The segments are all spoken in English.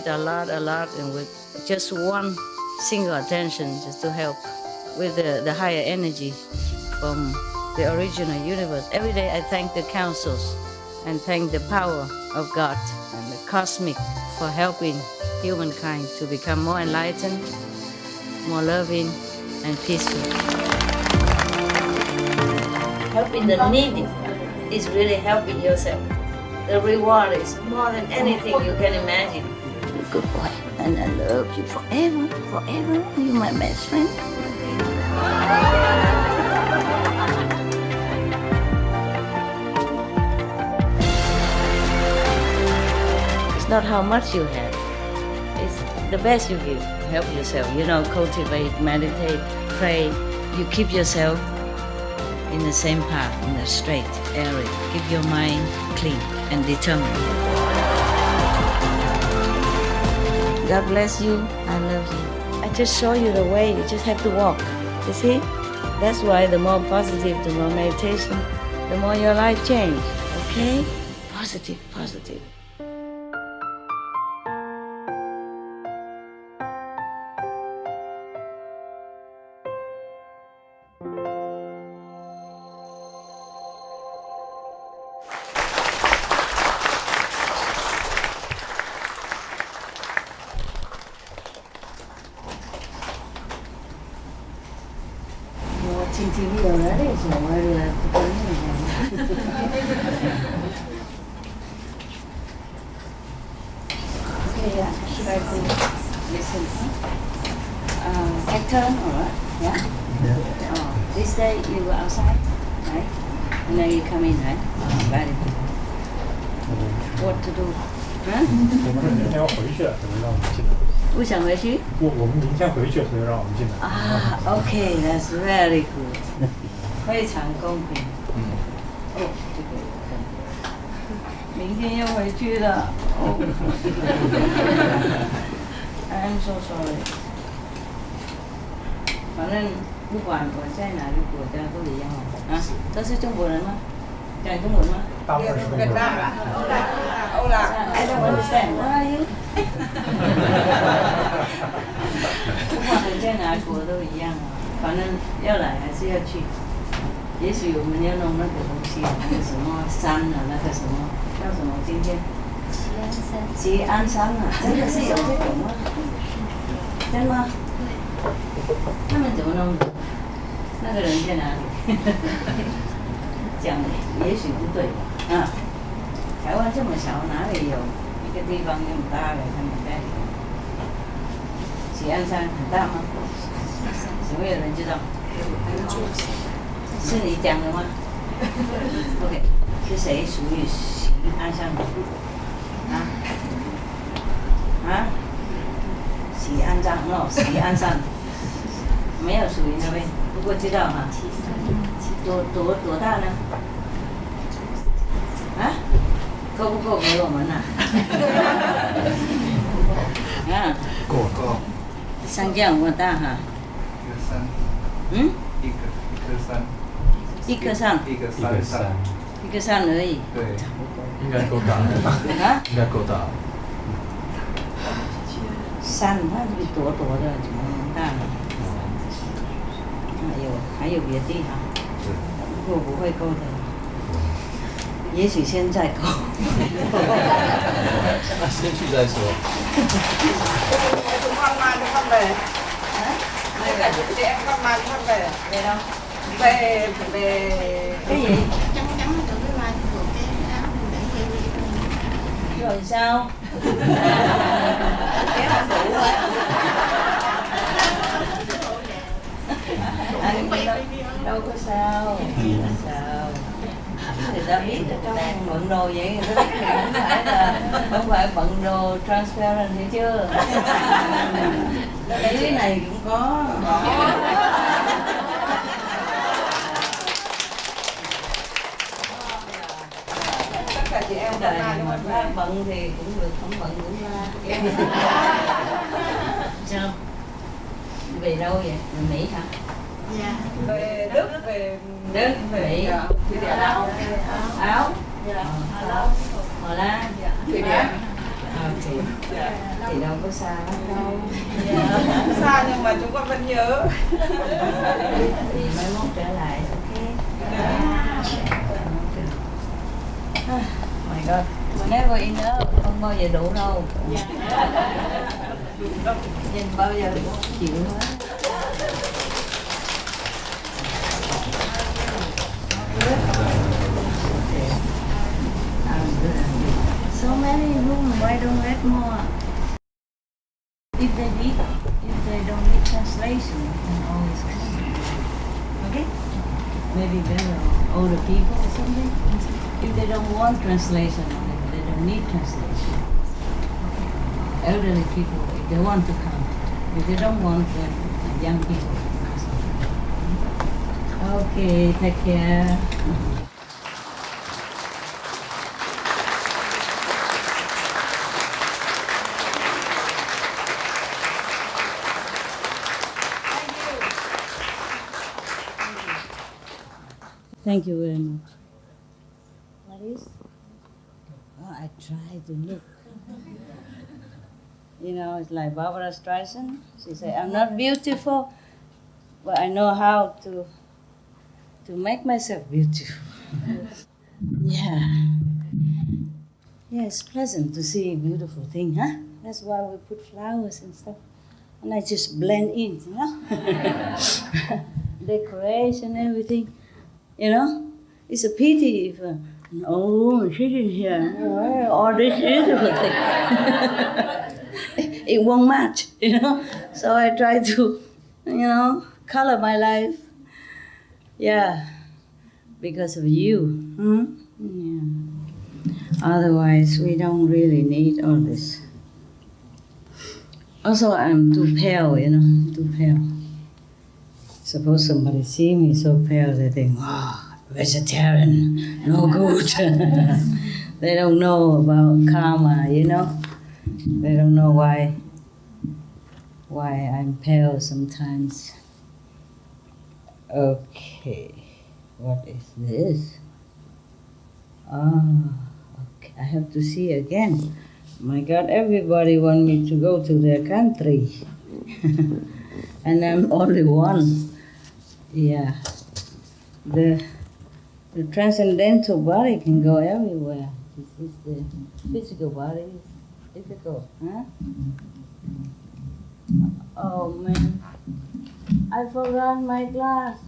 with a lot, and with just one single attention, just to help with the higher energy from the original universe. Every day I thank the councils and thank the power of God and the cosmic for helping humankind to become more enlightened, more loving, and peaceful. Helping the needy is really helping yourself. The reward is more than anything you can imagine. You're a good boy, and I love you forever, forever. You're my best friend. It's not how much you have. It's the best you give. Help yourself. Cultivate, meditate, pray. You keep yourself in the same path, in the straight area. Keep your mind clean and determined. God bless you. I love you. I just show you the way. You just have to walk. You see? That's why the more positive, the more meditation, the more your life change. Okay? Positive, positive. TV already, so why do I have to turn it again? Okay, yeah. Should I go listen? Take turn, alright? Yeah? Yeah. This day you go outside, right? And then you come in, right? Very good. What to do? Huh? 我们明天要回去了，才会让我们进来。不想回去？我们明天回去，所以让我们进来。啊 ，OK, that's very good. 非常公平。哦，这个有可能。明天要回去了。哦。I'm so sorry. 反正不管我在哪个国家都一样啊，都是中国人吗？讲中文吗？大部分是中国人。I don't understand. Where are you? 不管你在哪国都一样啊，反正要来还是要去。也许我们要弄那个东西，那个什么山啊，那个什么叫什么？今天吉安山啊，真的是有这种吗？真吗？他们怎么弄的？那个人在哪里？讲也许不对啊。台湾这么小，哪里有一个地方那么大的？他们在喜安山很大吗？有没有人知道？是你讲的吗 ？OK， 是谁属于喜安山的？喜安山哦，喜安山没有属于那边，不过知道哈。多大呢？啊？够不够给我们呐？啊？够。山这么大哈？一个山。嗯？一颗山。一颗山。一个山。一个山而已。对。应该够大。啊？应该够大。山它是朵的，怎么那么大呢？还有别的地方。不过不会够的。也许现在够。那先去再说。Con mang con về. Chị em con mang con về. Về đâu? Về Cái gì? Trắng trắng từ cái vai của cái áo mình để theo. Rồi sao? Kéo không đủ rồi. Đâu có sao. Sao? Người ta biết ở trong bận đồ vậy, người ta biết mình không phải bận đồ transparent hay chưa? Dưới này cũng có. tất cả chị em Đời mà ra bận thì cũng được, không bận cũng ra. Sao? Về đâu vậy? Về Mỹ hả? Dạ. về Đức, về Mỹ. Thụy Điển. Áo. Dạ. Hà Lan. Thụy Điển. Ok. Thì đâu có xa lắm đâu. Xa nhưng mà chúng con vẫn nhớ. Thì mai mốt trở lại, ok. My God, never enough, không bao giờ đủ đâu. Nhìn bao giờ chịu hết. So many room, why don't let more? If they don't need translation, they can always come. Okay? Maybe better older people or something. If they don't want translation, they don't need translation. Elderly people, if they want to come. If they don't want, then young people. Okay, take care. Thank you very much. What is? Oh, I try to look. You know, it's like Barbara Streisand. She said, I'm not beautiful, but I know how to make myself beautiful. Yeah. Yeah, it's pleasant to see a beautiful thing, huh? That's why we put flowers and stuff. And I just blend in, you know? Decoration, everything. You know, it's a pity if, sitting here, all this beautiful thing. It won't match, you know. So I try to, you know, color my life. Yeah, because of you. Yeah. Otherwise, we don't really need all this. Also, I'm too pale, you know, too pale. Suppose somebody see me so pale, they think, wow, vegetarian, no good. They don't know about karma, you know. They don't know why I'm pale sometimes. Okay, what is this? Okay, I have to see again. My God, everybody want me to go to their country. And I'm only one. Yeah, the transcendental body can go everywhere. This is the physical body. It's difficult, huh? Oh man, I forgot my glass.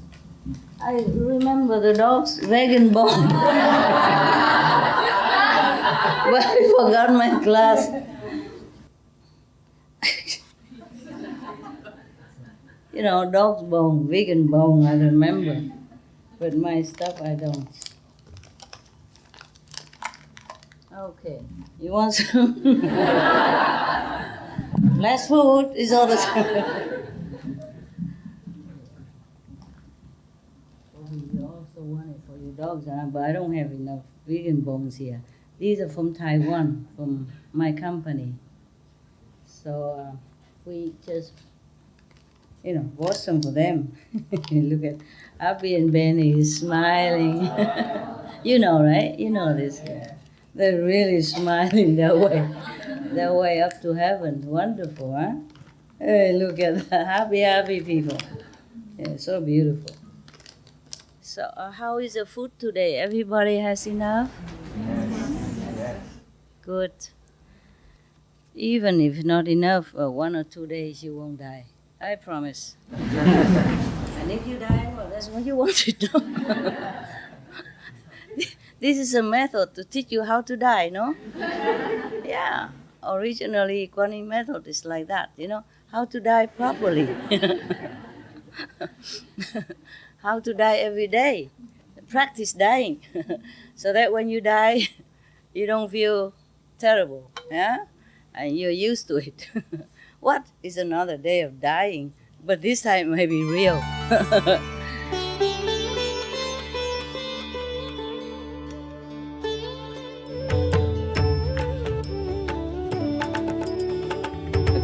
I remember the dog's vegan bone, but I forgot my glass. You know, dog's bone, vegan bone, I remember. But my stuff, I don't. Okay. You want some? Less food is all the time. You also want it for your dogs, but I don't have enough vegan bones here. These are from Taiwan, from my company. So we just, you know, bought some for them. Look at Abby and Benny is smiling. You know, right? You know this. They're really smiling their way up to heaven. Wonderful, huh? Hey, look at the happy people. Yeah, so beautiful. So how is the food today? Everybody has enough? Yes. Good. Even if not enough, 1 or 2 days you won't die. I promise. And if you die, well, that's what you want to do. This is a method to teach you how to die, no? Yeah. Originally, Kuan Yin method is like that, you know, how to die properly. How to die every day. Practice dying. So that when you die, you don't feel terrible, yeah? And you're used to it. What is another day of dying? But this time may be real.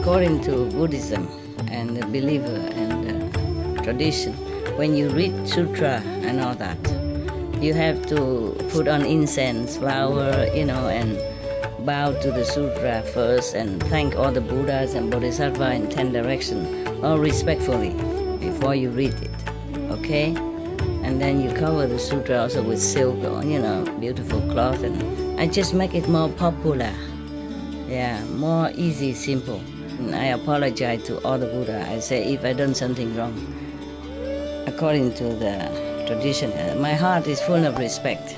According to Buddhism and the believer and the tradition, when you read sutra and all that, you have to put on incense, flower, you know, and bow to the sutra first and thank all the Buddhas and Bodhisattvas in 10 directions, all respectfully, before you read it, okay? And then you cover the sutra also with silk or, beautiful cloth, and I just make it more popular. Yeah, more easy, simple. And I apologize to all the Buddha. I say if I done something wrong, according to the tradition, my heart is full of respect.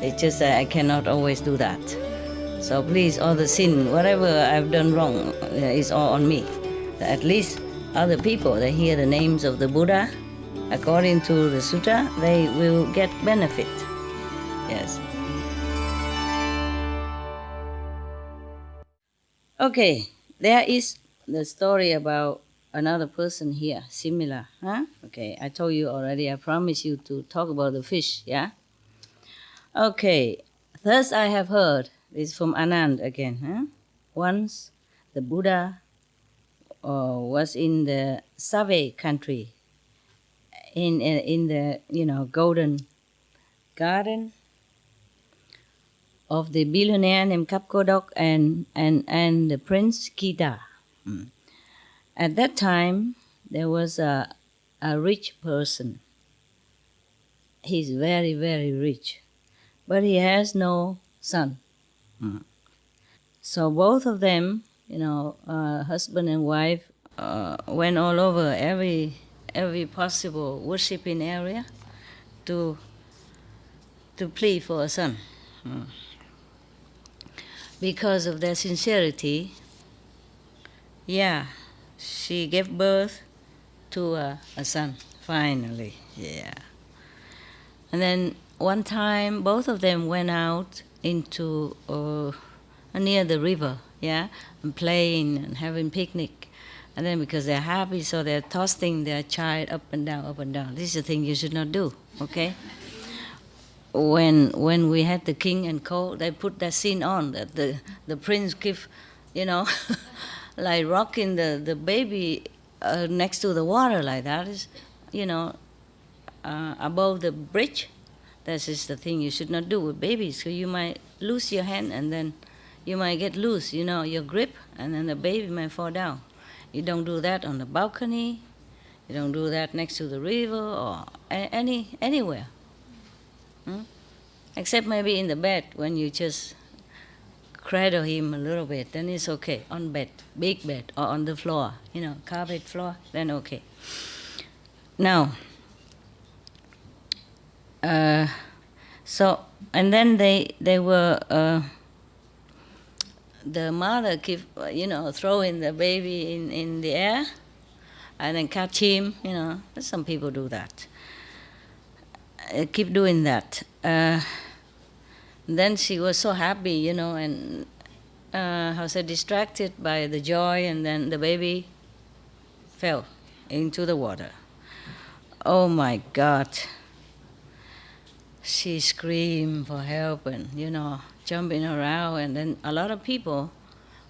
It's just that I cannot always do that. So please, all the sin, whatever I've done wrong, is all on me. At least other people, they hear the names of the Buddha, according to the sutta, they will get benefit. Yes. Okay, there is the story about another person here, similar, huh? Okay, I told you already, I promised you to talk about the fish, yeah? Okay, thus I have heard, this is from Anand again, huh? Once the Buddha was in the Save country, in the, golden garden of the billionaire named Kapkodok and the Prince Kita. At that time, there was a rich person. He's very, very rich, but he has no son. So both of them, husband and wife, went all over every possible worshiping area to plead for a son. Because of their sincerity, she gave birth to a son, finally, And then one time, both of them went out into near the river, and playing and having picnic. And then because they're happy, so they're tossing their child up and down, up and down. This is the thing you should not do, okay? When we had the king and co, they put that scene on that the prince give, like rocking the baby next to the water like that is, above the bridge. That is the thing you should not do with babies. So you might lose your hand and then you might get loose, your grip, and then the baby might fall down. You don't do that on the balcony. You don't do that next to the river or anywhere. Except maybe in the bed when you just cradle him a little bit, then it's okay. On bed, big bed, or on the floor, carpet floor, then okay. Now, so, and then they were, the mother keep, throwing the baby in the air and then catch him, some people do that. Keep doing that. Then she was so happy, and distracted by the joy, and then the baby fell into the water. Oh my God. She screamed for help and, jumping around, and then a lot of people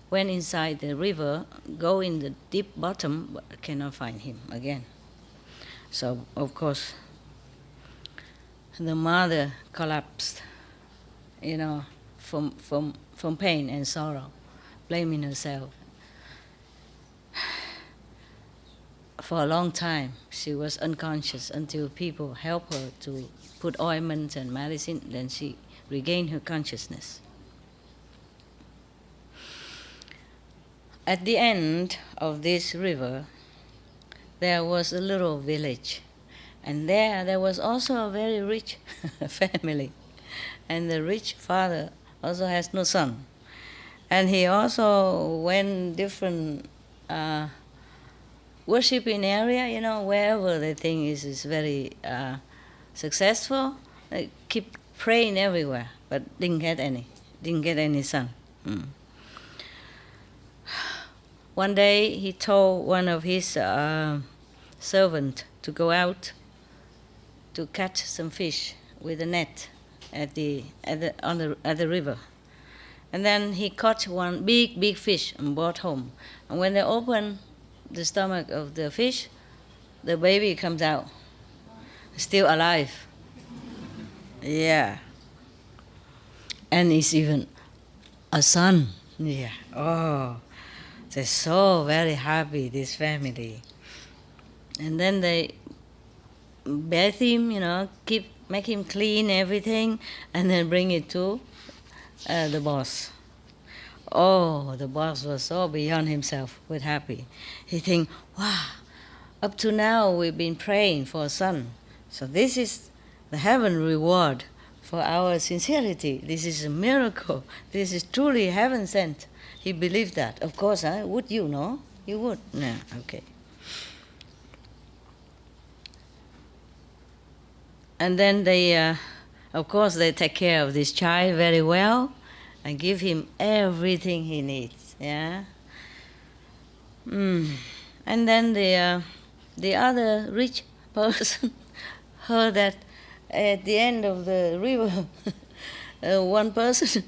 went inside the river, go in the deep bottom, but cannot find him again. So, of course, the mother collapsed, from pain and sorrow, blaming herself. For a long time, she was unconscious until people helped her to put ointments and medicine, then she regained her consciousness. At the end of this river, there was a little village. And there was also a very rich family. And the rich father also has no son. And he also went different worshiping area, wherever they think is very successful. They keep praying everywhere, but didn't get any son. One day he told one of his servants to go out to catch some fish with a net at the river. And then he caught one big fish and brought home. And when they opened the stomach of the fish, the baby comes out, still alive. Yeah. And it's even a son. Yeah. Oh, they're so very happy, this family. And then they bathe him, make him clean everything, and then bring it to the boss. Oh, the boss was so beyond himself with happy. He think, wow, up to now we've been praying for a son. So this is the heaven reward for our sincerity. This is a miracle. This is truly heaven sent. He believed that. Of course, would you know? You would? No, okay. And then they, of course, they take care of this child very well and give him everything he needs. Yeah. And then the other rich person heard that at the end of the river, one person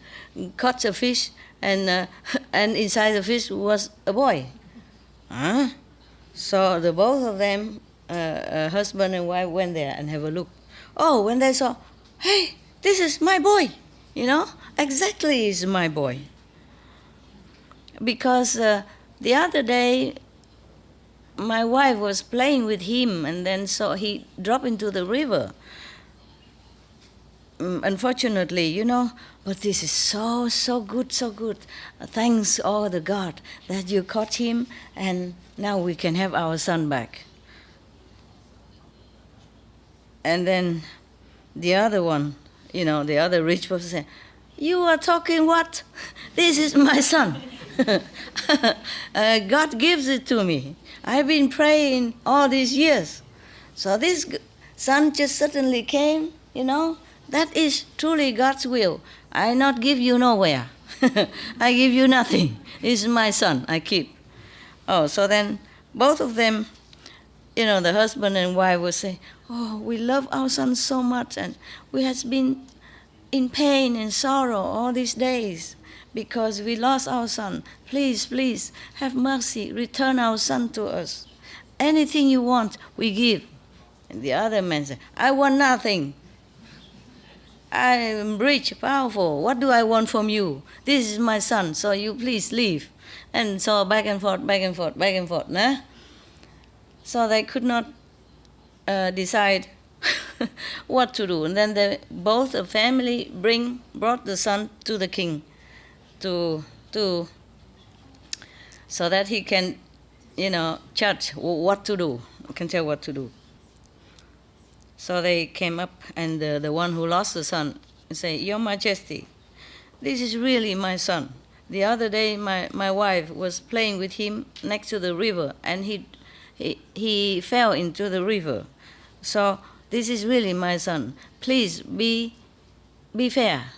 caught a fish, and inside the fish was a boy. So the both of them, husband and wife, went there and have a look. Oh, when they saw, hey, this is my boy, exactly is my boy. Because the other day, my wife was playing with him, and then so he dropped into the river. Unfortunately, but this is so good, so good. Thanks all the God that you caught him, and now we can have our son back. And then the other one, the other rich person said, you are talking what? This is my son. God gives it to me. I've been praying all these years. So this son just suddenly came, That is truly God's will. I not give you nowhere. I give you nothing. This is my son, I keep. Oh, so then both of them, the husband and wife will say, oh, we love our son so much, and we have been in pain and sorrow all these days because we lost our son. Please, please, have mercy. Return our son to us. Anything you want, we give. And the other man said, I want nothing. I am rich, powerful. What do I want from you? This is my son, so you please leave. And so back and forth, back and forth, back and forth. Nah? So they could not decide what to do. And then both the family brought the son to the king so that he can, judge what to do, can tell what to do. So they came up, and the one who lost the son say, Your Majesty, this is really my son. The other day my wife was playing with him next to the river, and he fell into the river. So this is really my son. Please be fair,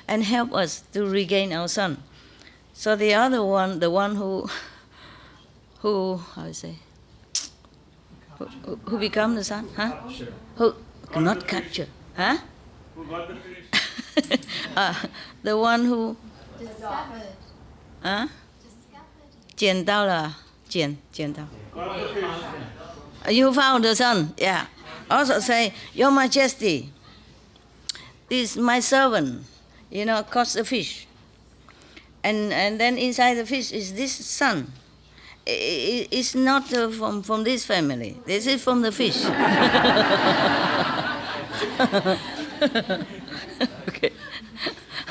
and help us to regain our son. So the other one, the one who who become the son? Huh? Who not capture? Huh? Who got the fish? The one who Discovered. huh? Discovered. 捡到了，捡到。 Got the fish. You found the son, yeah. Also say, Your Majesty, this is my servant, caught the fish. And then inside the fish is this son. It's not from this family. This is from the fish.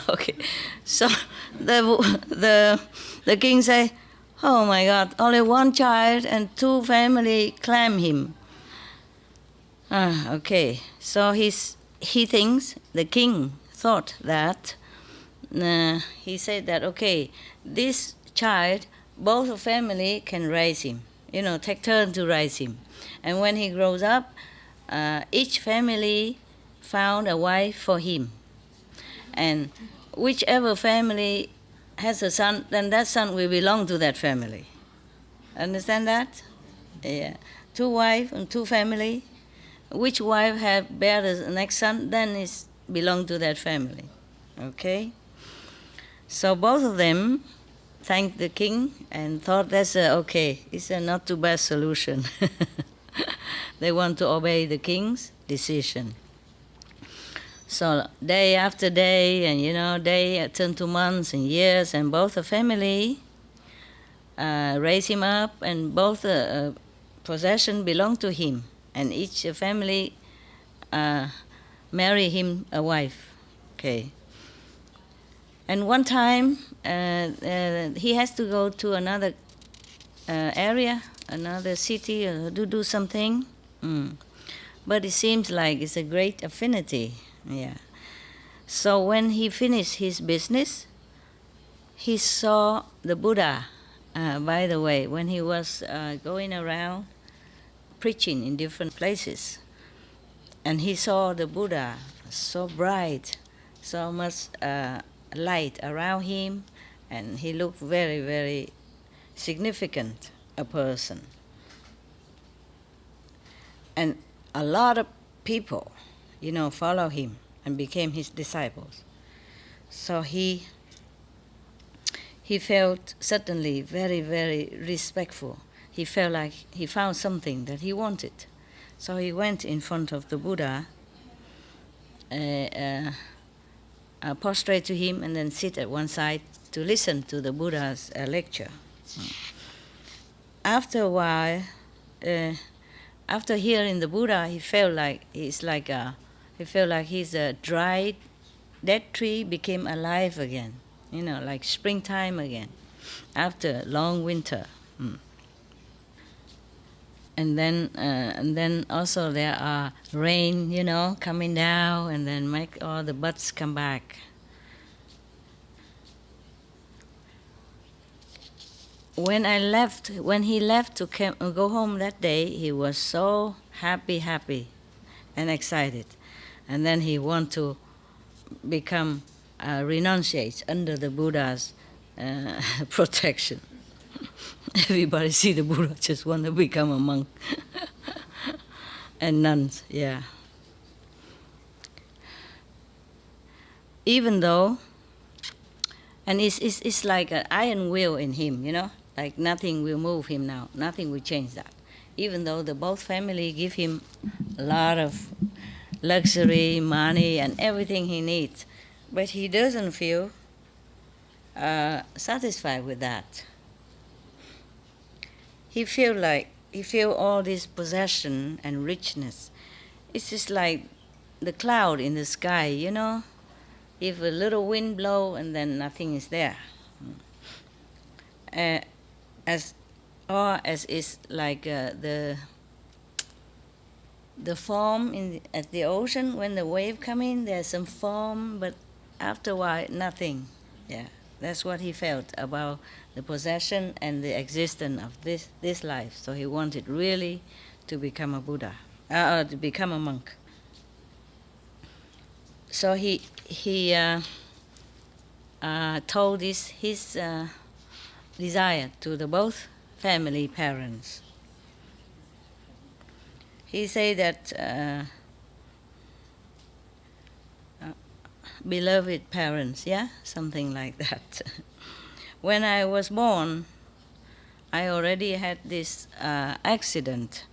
Okay. So the king say, oh my God, only one child and two family claim him. Okay. So he thinks, the king thought that, he said that, okay, this child, both family can raise him, take turn to raise him. And when he grows up, each family found a wife for him. And whichever family has a son, then that son will belong to that family. Understand that? Yeah. 2 wives and 2 family. Which wife have bear the next son, then it belong to that family. Okay? So both of them thanked the king and thought that's okay. It's a not too bad solution. They want to obey the king's decision. So day after day, and day turned to months and years, and both the family raised him up, and both possession belonged to him, and each family marry him a wife. Okay. And one time he has to go to another area, another city, to do something. But it seems like it's a great affinity. Yeah. So when he finished his business, he saw the Buddha. By the way, when he was going around preaching in different places, and he saw the Buddha so bright, so much light around him, and he looked very, very significant a person. And a lot of people, follow him and became his disciples. So he felt suddenly very, very respectful. He felt like he found something that he wanted. So he went in front of the Buddha, prostrate to him, and then sit at one side to listen to the Buddha's lecture. After a while, after hearing the Buddha, he felt like he's a dried, dead tree became alive again. Like springtime again, after long winter. And then also there are rain, coming down, and then make all the buds come back. When he left to go home that day, he was so happy and excited. And then he want to become renunciate under the Buddha's protection. Everybody see the Buddha just want to become a monk and nuns, yeah. Even though, and it's like an iron will in him, like nothing will move him now, nothing will change that. Even though the both family give him a lot of luxury, money, and everything he needs, but he doesn't feel satisfied with that. He feel all this possession and richness. It's just like the cloud in the sky, If a little wind blow and then nothing is there. As is like the form at the ocean, when the wave come in, there's some form, but after a while, nothing. Yeah, that's what he felt about the possession and the existence of this life. So he wanted really to become a Buddha, to become a monk. So he told his desire to the both family parents. He said that beloved parents, something like that. When I was born, I already had this accident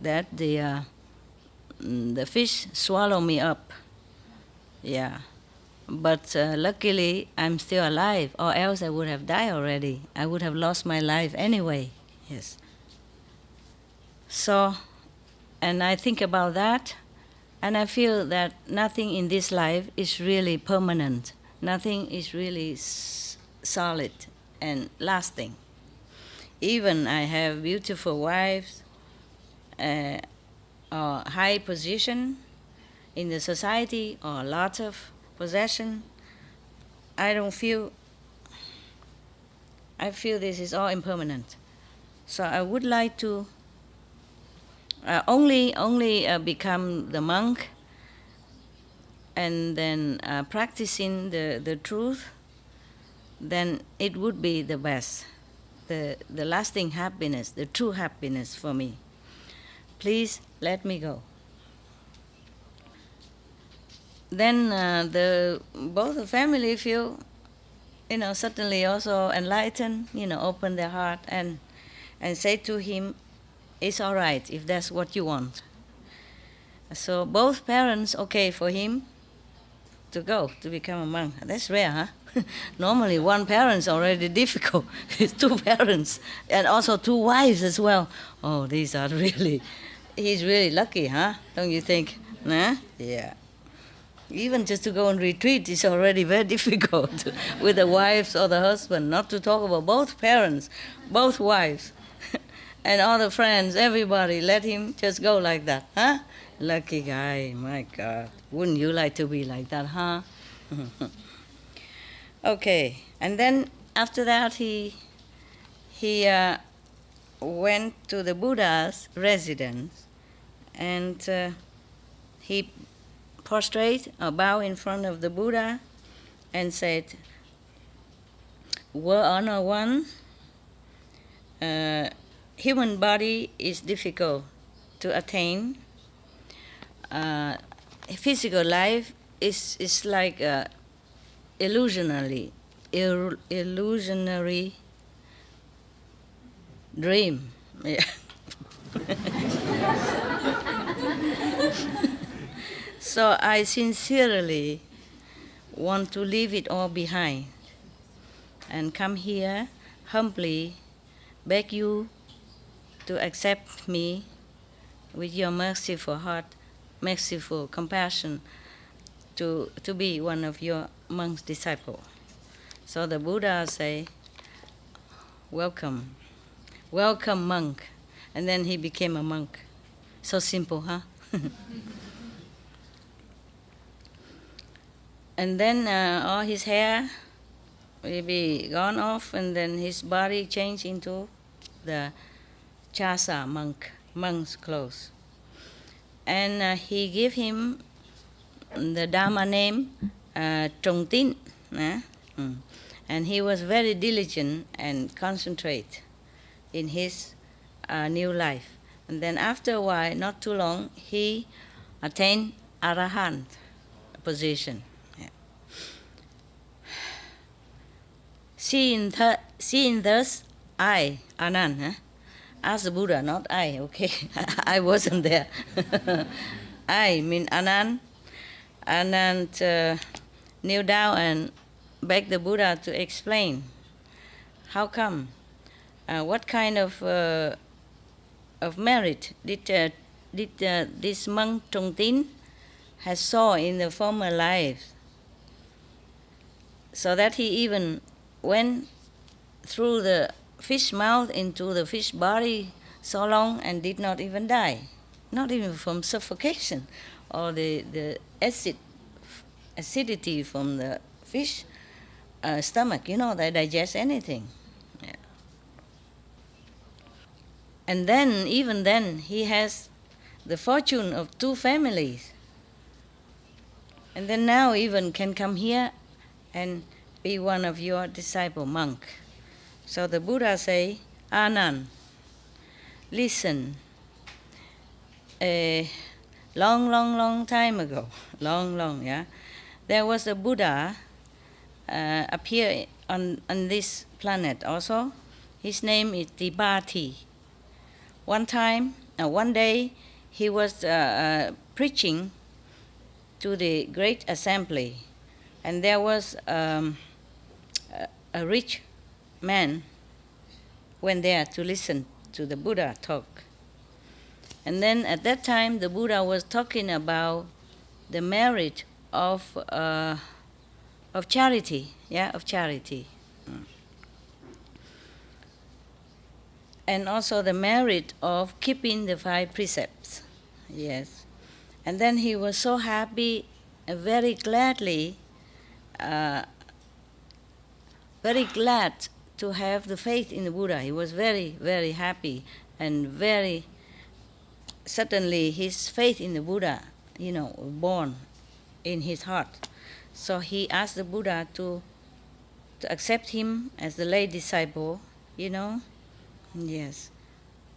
that the fish swallowed me up. Yeah, but luckily I'm still alive, or else I would have died already. I would have lost my life anyway. Yes. So, and I think about that, and I feel that nothing in this life is really permanent. Nothing is really solid and lasting. Even I have beautiful wives, or high position in the society, or a lot of possession, I feel this is all impermanent. So I would like to only become the monk, and then practicing the truth, then it would be the best, the lasting happiness, the true happiness for me. Please let me go. Then both the family feel, suddenly also enlightened, open their heart and say to him, it's all right if that's what you want. So both parents okay for him, to go to become a monk. That's rare, huh? Normally, one parent's already difficult. It's two parents and also two wives as well. Oh, these are really, he's really lucky, huh? Don't you think? Nah? Yeah. Even just to go on retreat is already very difficult with the wives or the husband, not to talk about both parents, both wives, and all the friends, everybody. Let him just go like that, huh? Lucky guy, my God. Wouldn't you like to be like that, huh? Okay, and then after that he went to the Buddha's residence, and he prostrate or bow in front of the Buddha and said, "Well, Honor One, human body is difficult to attain. Physical life is like illusionary dream." Yeah. So I sincerely want to leave it all behind and come here humbly beg you to accept me with your merciful heart, merciful compassion, to be one of your monk's disciple. So the Buddha say, welcome, welcome monk. And then he became a monk. So simple, huh? And then all his hair will be gone off, and then his body changed into the chasa monk's clothes. And he gave him the Dharma name Trong Tin. And he was very diligent and concentrate in his new life. And then after a while, not too long, he attained Arahant position. Seeing thus, I, Anand, asked the Buddha, not I, okay? I wasn't there. I mean Anand. Anand kneel down and begged the Buddha to explain how come, what kind of merit did this monk Trong Tin has saw in the former lives, so that he even went through the fish mouth into the fish body so long and did not even die, not even from suffocation or the acidity from the fish stomach. They digest anything. Yeah. And then, even then, he has the fortune of 2 families. And then now even can come here and be one of your disciple monk. So the Buddha say, Anand, listen, a long time ago, yeah, there was a Buddha appear on this planet also. His name is Dibati. One day, he was preaching to the great assembly, and there was a rich man went there to listen to the Buddha talk. And then at that time, the Buddha was talking about the merit of charity, of charity. And also the merit of keeping the 5 precepts, yes. And then he was so happy, very gladly, very glad to have the faith in the Buddha. He was very, very happy, and very suddenly his faith in the Buddha, born in his heart. So he asked the Buddha to accept him as the lay disciple, yes,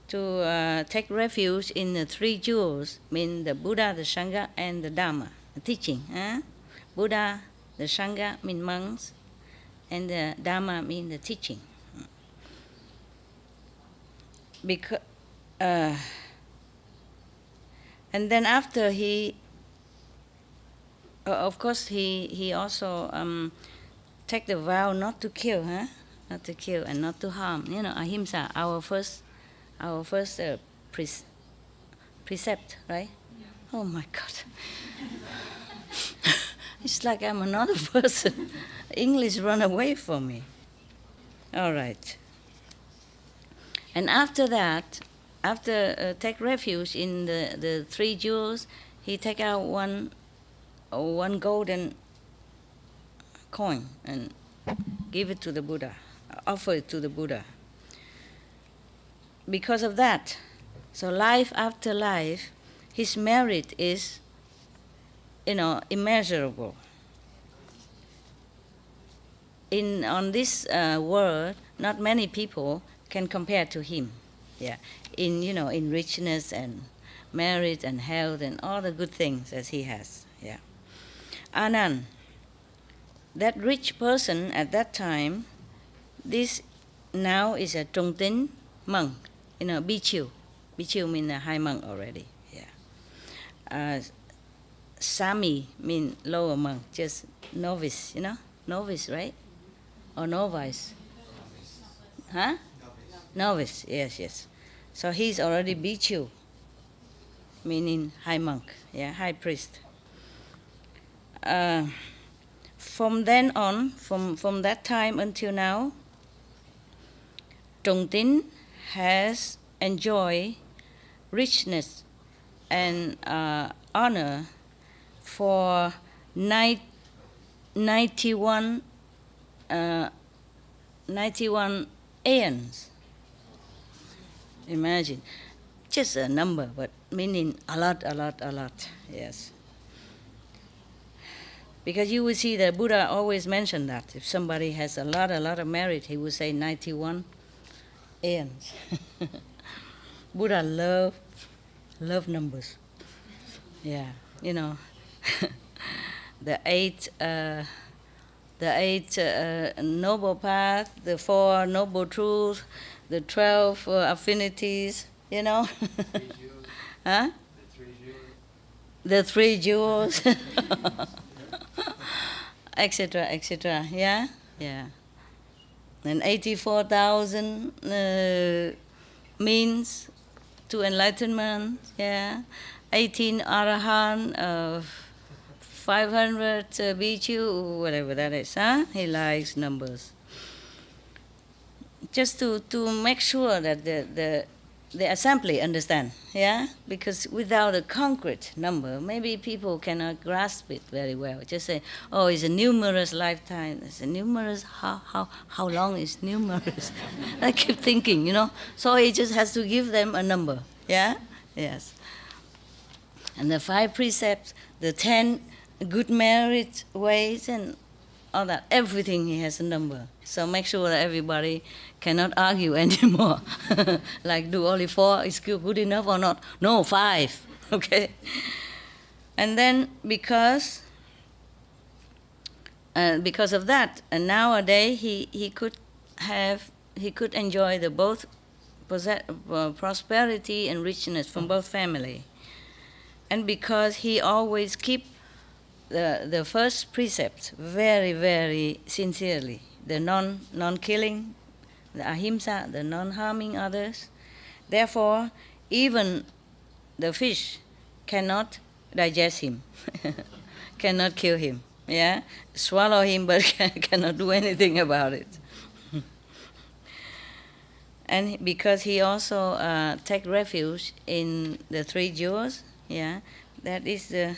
to take refuge in the 3 jewels, mean the Buddha, the Sangha, and the Dharma, the teaching. Buddha, the Sangha mean monks, and the Dharma mean the teaching. Because, and then after he Of course, he also take the vow not to kill, not to kill and not to harm. You know, ahimsa, our first precept, right? Oh my God. It's like I'm another person. English run away from me. All right. And after that, after take refuge in the three jewels, he take out one golden coin and give it to the Buddha, offer it to the Buddha. Because of that, so life after life, his merit is, immeasurable. On this world, not many people can compare to him. Yeah, in richness and merit and health and all the good things that he has. Yeah, Anand, that rich person at that time, this now is a trung tín monk, bhikkhu. Bhikkhu means a high monk already. Yeah. Sami means lower monk, just novice. Novice, right? Or novice? Huh? Novice, yes. So he's already bhikkhu, meaning high monk, high priest. From then on, from that time until now, trung tín has enjoyed richness and honor for 91 aeons. Imagine, just a number, but meaning a lot, yes. Because you will see that Buddha always mentioned that. If somebody has a lot of merit, he would say 91 aeons. Buddha love numbers. Yeah, the eight noble paths, the 4 noble truths, the 12 affinities, Huh? The 3 jewels. etc. Yeah. And 84,000 means to enlightenment. Yeah. 18 arahant, 500 bhikkhu, whatever that is. He likes numbers. Just to make sure that the assembly understand, because without a concrete number, maybe people cannot grasp it very well. Just say, oh, it's a numerous lifetime. It's a numerous, how long is numerous? I keep thinking, So he just has to give them a number, yes. And the 5 precepts, the 10 good merit ways, and all that, everything he has a number. So make sure that everybody cannot argue anymore. Like, do only 4 is good enough or not? No, 5. Okay. And then because of that, and nowadays he could enjoy the both prosperity and richness from both family. And because he always keep the first precept very, very sincerely, the non-killing, the ahimsa, the non-harming others. Therefore, even the fish cannot digest him, cannot kill him, swallow him, but cannot do anything about it. And because he also take refuge in the 3 jewels, that is the.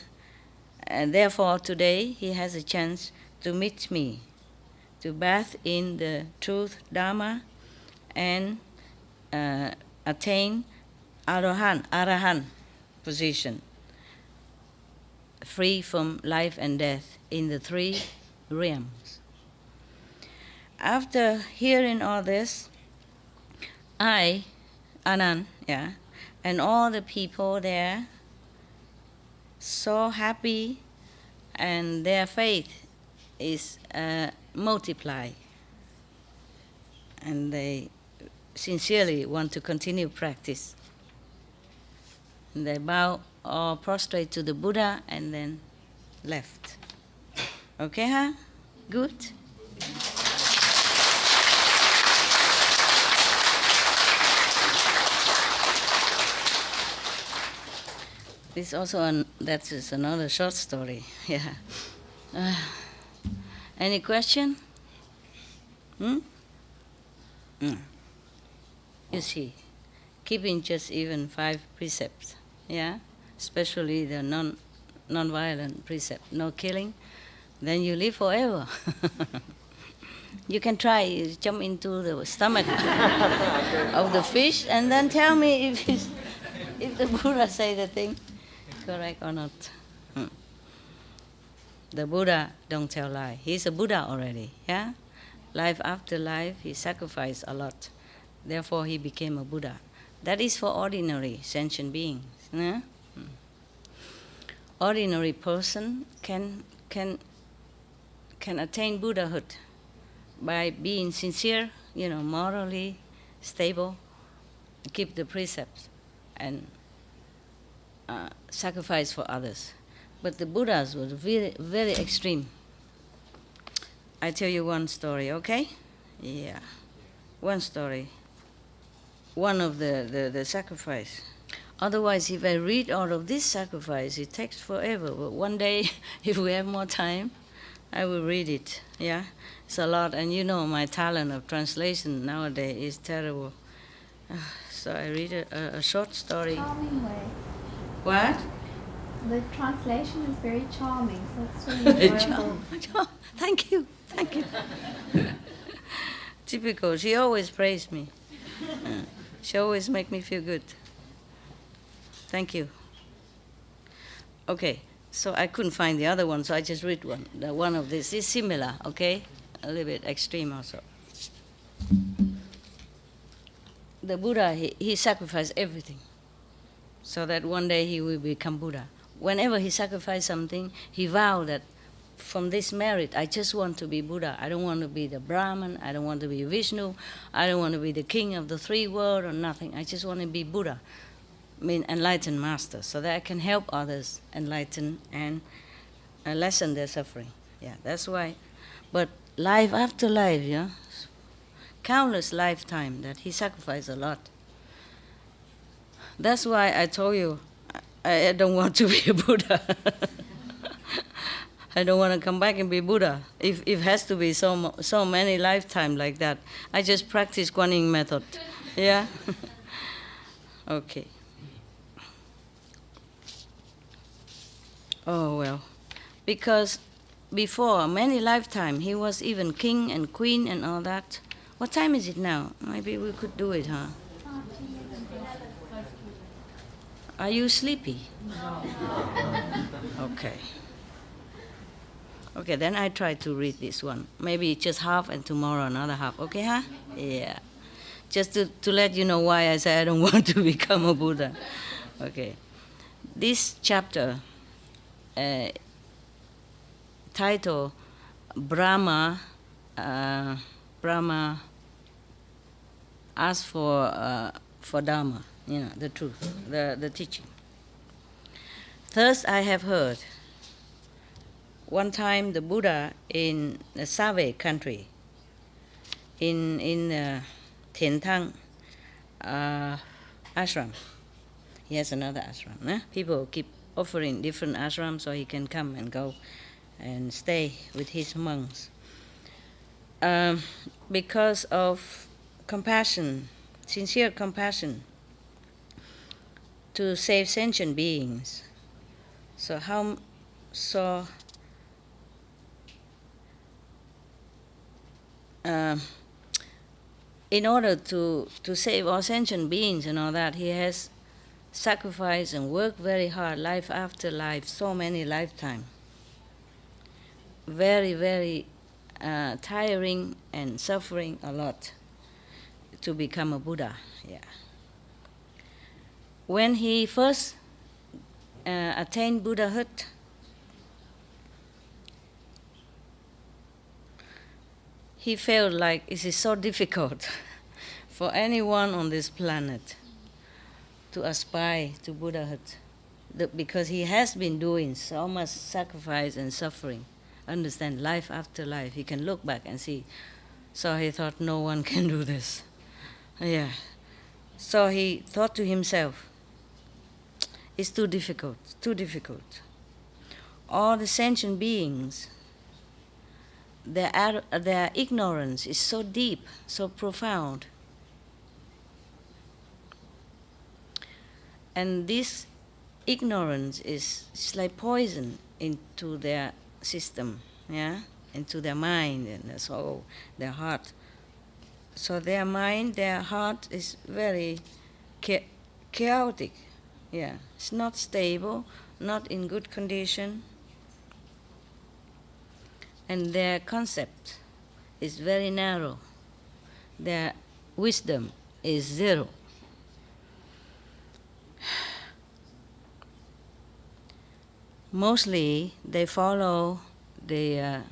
And therefore, today he has a chance to meet me, to bathe in the truth, Dharma, and attain arahant position, free from life and death in the 3 realms. After hearing all this, I, Anand, and all the people there, so happy, and their faith is multiplied, and they sincerely want to continue practice. And they bow or prostrate to the Buddha and then left. Okay, huh? Good. This also that is another short story. Yeah. Any question? You see, keeping just even 5 precepts, yeah, especially the non-violent precept, no killing, then you live forever. You can try, you jump into the stomach of the fish and then tell me if the Buddha say the thing correct or not. The Buddha don't tell lie. He's a Buddha already, yeah? Life after life, he sacrificed a lot. Therefore, he became a Buddha. That is for ordinary sentient beings. Yeah? Ordinary person can attain Buddhahood by being sincere, morally stable, keep the precepts, and sacrifice for others. But the Buddhas were very, very extreme. I tell you one story, okay? Yeah. One story. One of the sacrifice. Otherwise, if I read all of this sacrifice, it takes forever. But one day, if we have more time, I will read it. Yeah? It's a lot. And my talent of translation nowadays is terrible. So I read a short story. Charming way. What? The translation is very charming, so it's really enjoyable. Thank you. Typical. She always praised me. She always make me feel good. Thank you. Okay, so I couldn't find the other one, so I just read one. The one of this is similar, okay? A little bit extreme also. The Buddha, he sacrificed everything so that one day he will become Buddha. Whenever he sacrificed something, he vowed that from this merit, I just want to be Buddha. I don't want to be the Brahman. I don't want to be Vishnu. I don't want to be the king of the 3 worlds or nothing. I just want to be Buddha, enlightened master, so that I can help others enlighten and lessen their suffering. Yeah, that's why. But life after life, yeah, countless lifetime that he sacrificed a lot. That's why I told you, I don't want to be a Buddha. I don't want to come back and be Buddha. If it has to be so many lifetimes like that, I just practice Kuan Yin method. Yeah? Okay. Oh, well. Because before, many lifetimes, he was even king and queen and all that. What time is it now? Maybe we could do it, huh? Are you sleepy? Okay. Okay, then I try to read this one. Maybe just half and tomorrow another half. Okay, huh? Yeah. Just to let you know why I say I don't want to become a Buddha. Okay. This chapter, title, Brahma asks for Dharma, the truth, the teaching. Thus I have heard. One time the Buddha in the Save country, in Thientang ashram, he has another ashram. Eh? People keep offering different ashrams so he can come and go and stay with his monks. Because of compassion, sincere compassion to save sentient beings. In order to save all sentient beings and all that, he has sacrificed and worked very hard, life after life, so many lifetimes. Very, very tiring and suffering a lot to become a Buddha. Yeah. When he first attained Buddhahood, he felt like it is so difficult for anyone on this planet to aspire to Buddhahood, because he has been doing so much sacrifice and suffering understand life after life. He can look back and see. So he thought, no one can do this. Yeah. So he thought to himself, it's too difficult, too difficult. All the sentient beings, their ignorance is so deep, so profound. And this ignorance is like poison into their system, yeah, into their mind and their soul, their heart. So their mind, their heart is very chaotic, yeah. It's not stable, not in good condition. And their concept is very narrow. Their wisdom is zero. Mostly they follow the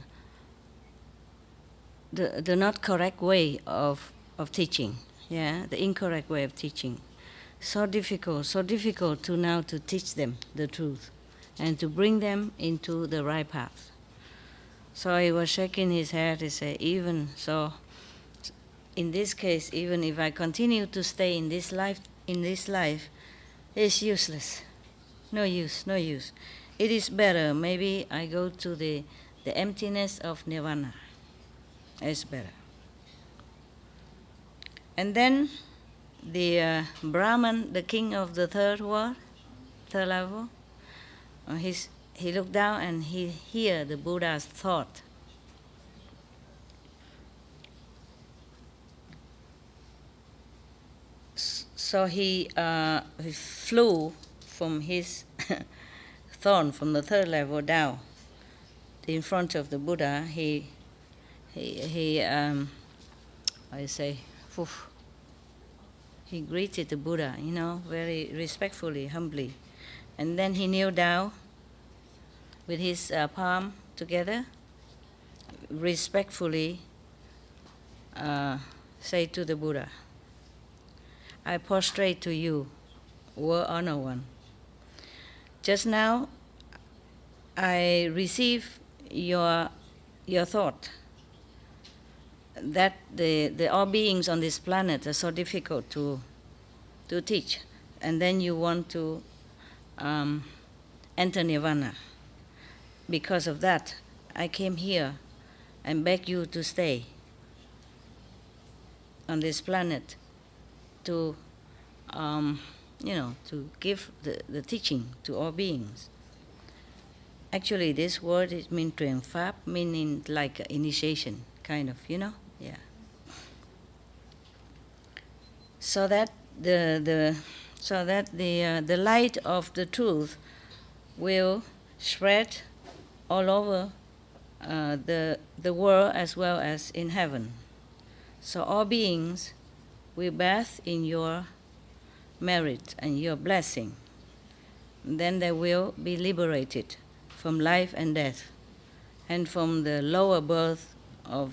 not correct way of teaching, yeah, the incorrect way of teaching. So difficult to now to teach them the truth and to bring them into the right path. So he was shaking his head. He said, even so, in this case, even if I continue to stay in this life, it's useless. No use. It is better. Maybe I go to the emptiness of nirvana. It's better. And then the Brahman, the king of the third world, third level, he looked down and he heard the Buddha's thought. So he flew from his throne, from the third level down in front of the Buddha. He greeted the Buddha, very respectfully, humbly. And then he kneeled down with his palm together, respectfully say to the Buddha, I prostrate to you, World Honored One. Just now, I receive your thought that the all beings on this planet are so difficult to teach, and then you want to enter nirvana. Because of that, I came here and beg you to stay on this planet to to give the teaching to all beings. Actually, this word means truyền pháp, meaning like initiation, kind of, yeah. So that the light of the truth will spread all over the world as well as in heaven. So all beings will bathe in your merit and your blessing. Then they will be liberated from life and death, and from the lower birth of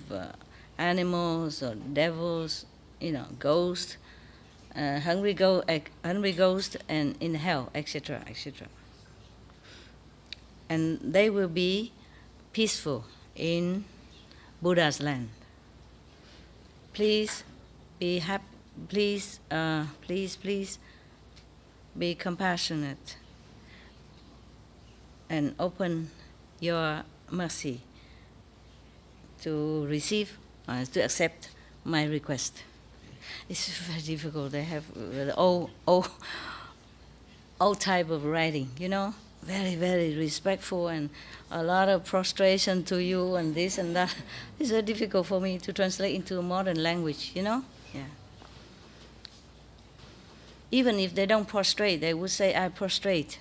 animals or devils, ghosts, hungry ghosts, and in hell, etc., etc. And they will be peaceful in Buddha's land. Please be happy. Please be compassionate and open your mercy to receive, to accept my request. It's very difficult. They have the old type of writing, very, very respectful and a lot of prostration to you and this and that. It's very difficult for me to translate into a modern language, Yeah. Even if they don't prostrate, they would say, I prostrate,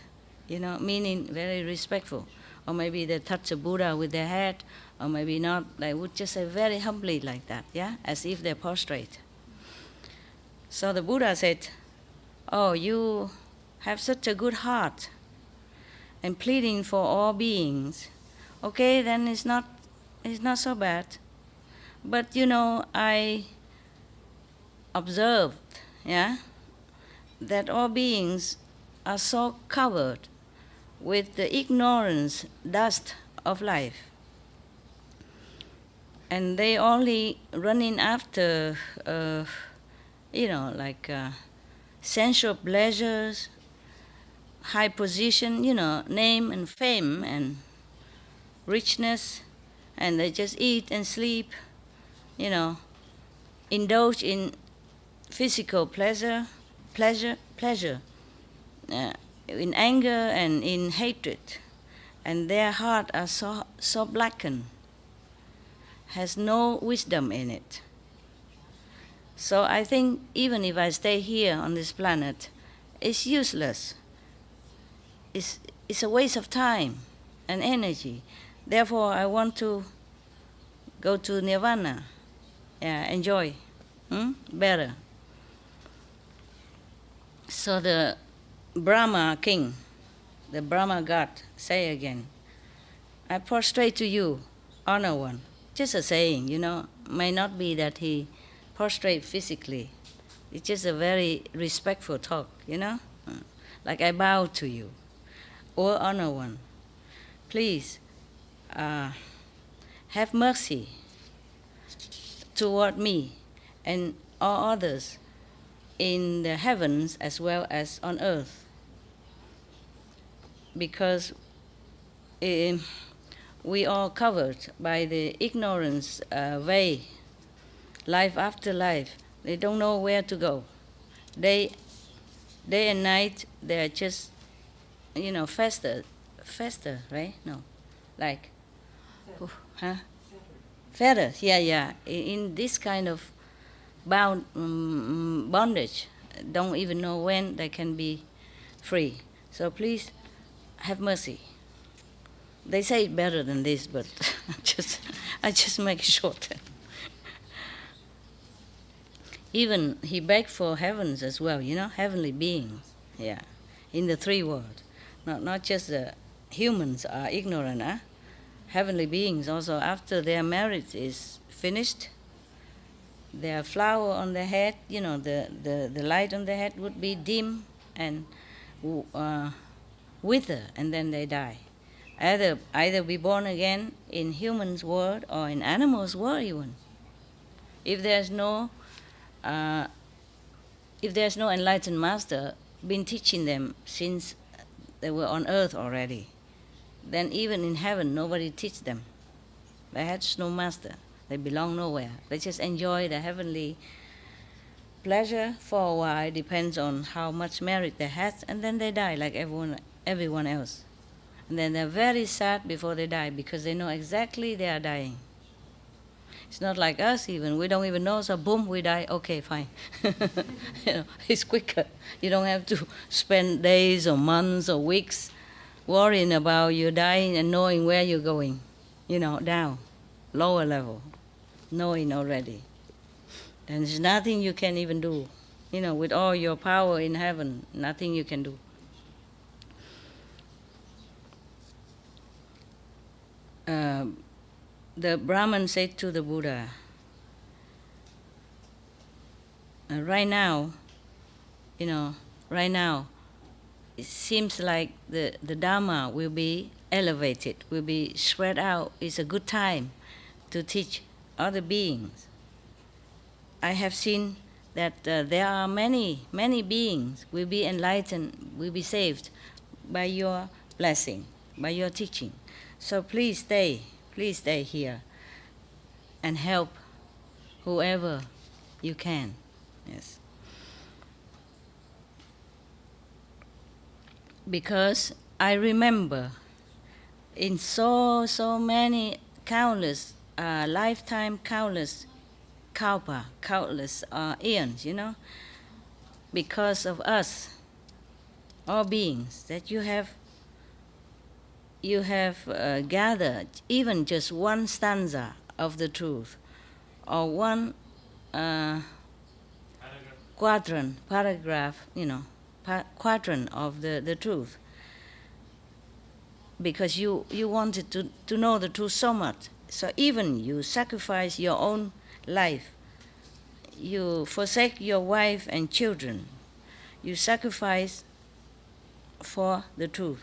meaning very respectful. Or maybe they touch a Buddha with their head, or maybe not. They would just say very humbly like that, yeah, as if they're prostrate. So the Buddha said, oh, you have such a good heart and pleading for all beings. Okay, then it's not so bad. But, I observed, yeah, that all beings are so covered with the ignorance dust of life. and they only running after, sensual pleasures, high position, name and fame and richness, and they just eat and sleep, indulge in physical pleasure, in anger and in hatred, and their heart are so blackened, has no wisdom in it. So I think even if I stay here on this planet, it's useless. It's a waste of time and energy. Therefore, I want to go to Nirvana, enjoy better. So the Brahma king, the Brahma god, say again, I prostrate to you, honor one. Just a saying, may not be that he prostrate physically. It's just a very respectful talk, like I bow to you. Or honor one, please have mercy toward me and all others in the heavens as well as on earth, because we are covered by the ignorance way, life after life. They don't know where to go. Day and night, they're just, faster, right? No, like, feathers, yeah. In this kind of bondage, don't even know when they can be free. So please have mercy. They say it better than this, but I just make it shorter. Even he begged for heavens as well, heavenly beings, in the three worlds. Not just the humans are ignorant, heavenly beings also, after their marriage is finished, their flower on their head, the light on their head would be dim and wither, and then they die. Either be born again in humans' world or in animals' world even. If there's no enlightened master been teaching them since they were on earth already, then even in heaven nobody teach them. They had no master. They belong nowhere. They just enjoy the heavenly pleasure for a while, depends on how much merit they had, and then they die like everyone else. And then they're very sad before they die because they know exactly they are dying. It's not like us even. We don't even know, so boom, we die. Okay, fine. It's quicker. You don't have to spend days or months or weeks worrying about you dying and knowing where you're going. Down, lower level, knowing already. And there's nothing you can even do. With all your power in heaven, nothing you can do. The Brahman said to the Buddha, right now, it seems like the Dharma will be elevated, will be spread out. It's a good time to teach other beings. I have seen that there are many beings will be enlightened, will be saved by your blessing, by your teaching. So please stay here and help whoever you can. Yes. Because I remember in so many countless lifetime, countless kalpa, countless eons, because of us, all beings, that you have gathered even just one stanza of the truth, or one paragraph, quadrant of the truth, because you wanted to know the truth so much. So even you sacrifice your own life, you forsake your wife and children, you sacrifice for the truth.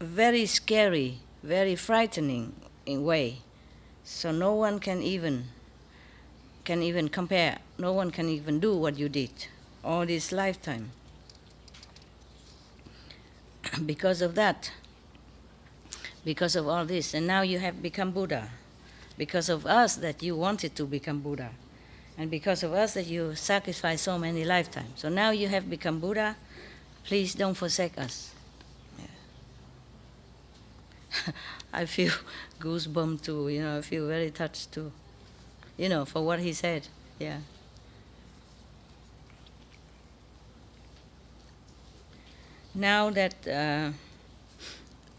Very scary, very frightening, way. So no one can even compare. No one can even do what you did all this lifetime. Because of that, because of all this, and now you have become Buddha. Because of us that you wanted to become Buddha. And because of us that you sacrificed so many lifetimes. So now you have become Buddha. Please don't forsake us. Yeah. I feel goosebumps too, I feel very touched too, for what he said. Yeah. Now that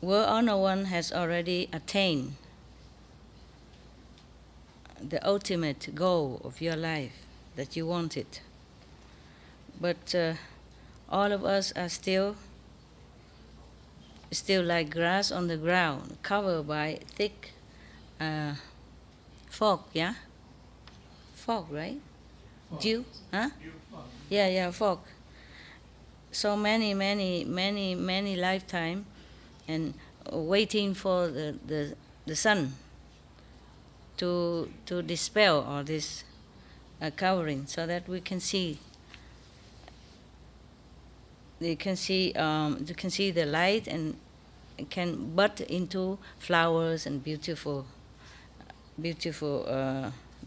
World Honor One has already attained the ultimate goal of your life that you wanted, but all of us are still like grass on the ground, covered by thick fog, yeah? Fog, right? Fog. Dew? Huh? Dew, fog. Yeah, fog. So many lifetime, and waiting for the sun to dispel all this covering, so that we can see. You can see the light, and it can bud into flowers and beautiful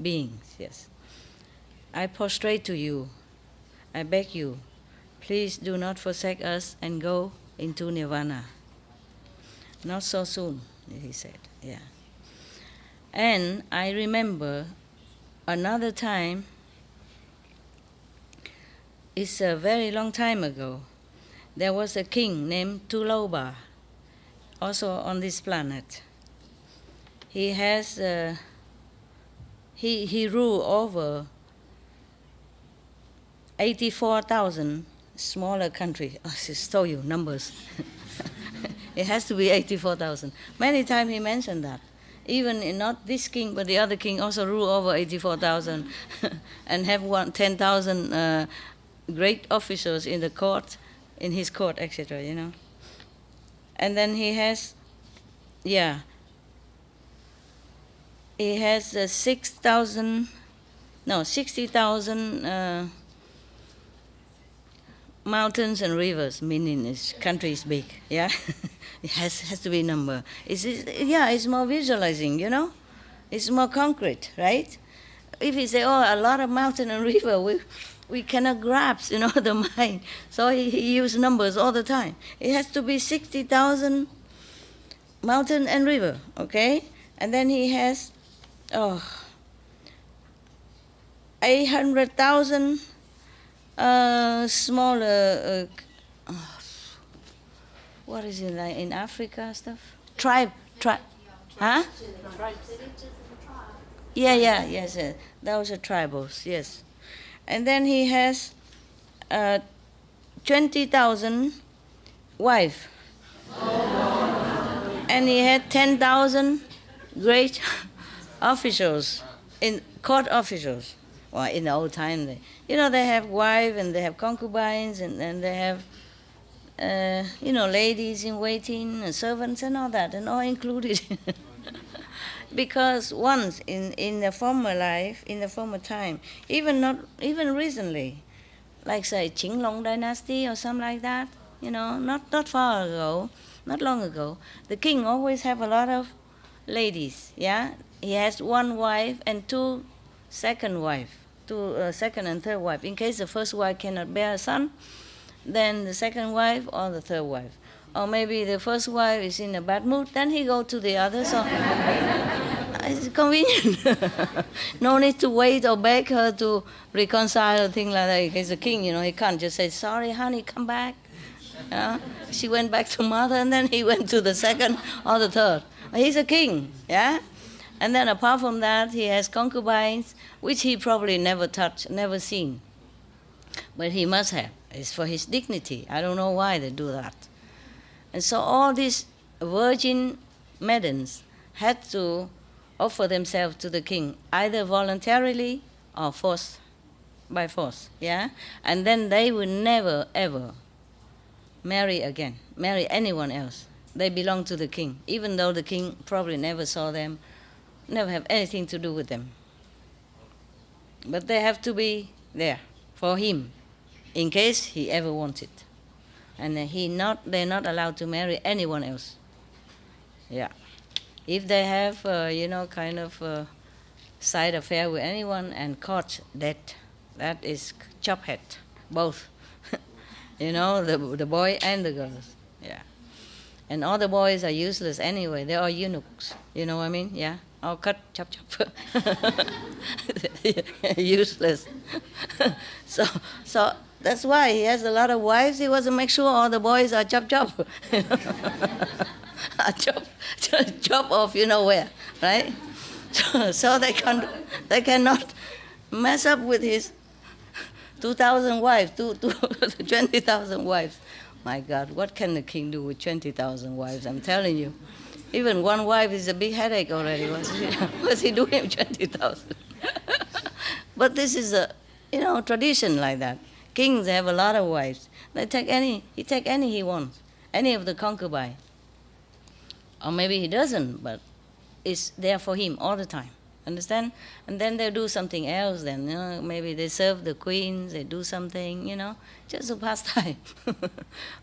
beings. Yes. I prostrate to you. I beg you, please do not forsake us and go into nirvana. Not so soon, he said. Yeah. And I remember another time. It's a very long time ago. There was a king named Tuloba, also on this planet. He has he ruled over 84,000 smaller countries. I just told you numbers. It has to be 84,000. Many times he mentioned that. Even not this king, but the other king also ruled over 84,000 and have 10,000 great officers in the court, in his court, etc., And then he has, he has 60,000 mountains and rivers, meaning his country is big, yeah? It has to be a number. It's more visualizing, It's more concrete, right? If you say, a lot of mountain and river, we cannot grasp, the mind. So he used numbers all the time. It has to be 60,000 mountain and river, okay? And then he has 800,000 smaller, what is it like in Africa stuff? Tribe, huh? Yes. Those are tribals, yes. And then he has 20,000 wives. And he had 10,000 great officials, court officials. Well, in the old time, they have wives and they have concubines and they have, ladies in waiting and servants and all that, and all included. Because once in the former life, in the former time, even recently, like say Ching dynasty or something like that, not far ago, not long ago, the king always have a lot of ladies, yeah? He has one wife and two second and third wife. In case the first wife cannot bear a son, then the second wife or the third wife. Or maybe the first wife is in a bad mood, then he go to the other. So it's convenient. No need to wait or beg her to reconcile or thing like that. He's a king, he can't just say, sorry, honey, come back. She went back to mother, and then he went to the second or the third. He's a king, yeah? And then apart from that, he has concubines, which he probably never touched, never seen. But he must have. It's for his dignity. I don't know why they do that. And so all these virgin maidens had to offer themselves to the king, either voluntarily or by force, yeah? And then they would never, ever marry anyone else. They belong to the king, even though the king probably never saw them, never have anything to do with them. But they have to be there for him, in case he ever wanted. And they're not allowed to marry anyone else. Yeah. If they have, kind of side affair with anyone and caught that is chop head, both. The boy and the girls. Yeah. And all the boys are useless anyway. They are eunuchs. You know what I mean? Yeah. All cut, chop, chop. Useless. So that's why he has a lot of wives. He wants to make sure all the boys are chop, chop. Chop off, you know where, right? So they cannot mess up with his 2,000 wives, 20,000 wives. My God, what can the king do with 20,000 wives? I'm telling you. Even one wife is a big headache already. What's he doing with 20,000? But this is a, tradition like that. Kings have a lot of wives. He take any he wants, any of the concubine. Or maybe he doesn't, but it's there for him all the time. Understand? And then they do something else then. Maybe they serve the queens, they do something, just a pastime.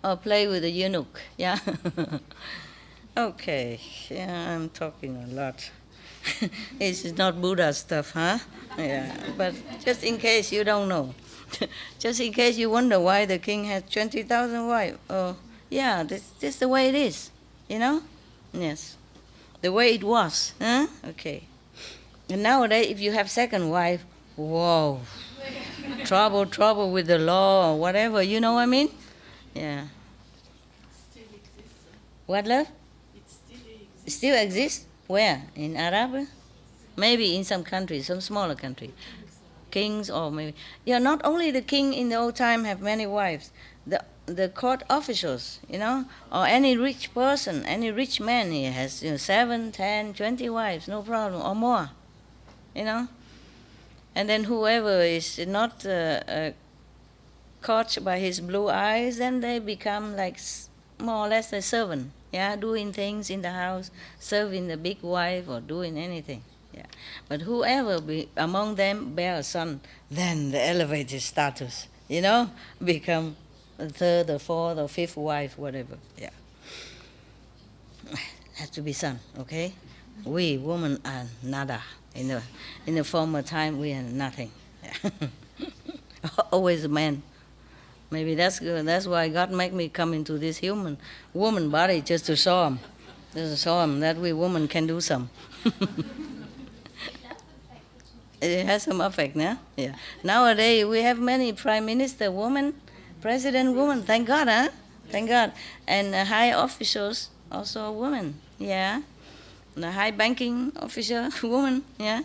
Or play with the eunuch, yeah? Okay, yeah, I'm talking a lot. This is not Buddha stuff, huh? Yeah, but just in case you don't know. Just in case you wonder why the king has 20,000 wives. Oh, yeah, this is the way it is, Yes, the way it was, huh? Okay. And nowadays, if you have second wife, whoa, trouble with the law or whatever, you know what I mean? Yeah. What, love? It still exists? Where? In Arab? Maybe in some countries, some smaller country. Kings or maybe... Yeah, not only the king in the old time have many wives. The court officials, or any rich person, any rich man, he has 7, 10, 20 wives, no problem, or more, And then whoever is not caught by his blue eyes, then they become like more or less a servant, doing things in the house, serving the big wife or doing anything. Yeah. But whoever among them bear a son, then the elevated status, become a third or fourth or fifth wife, whatever. Yeah. Has to be son, okay? We women are nada. In the former time, we are nothing. Yeah. Always a man. Maybe that's good. That's why God made me come into this woman body just to show him. Just to show him that we women can do some. It has some effect, yeah? Yeah. Nowadays, we have many prime minister women, president women. Thank God, huh? Thank God. And high officials, also women, yeah? The high banking official, woman, yeah?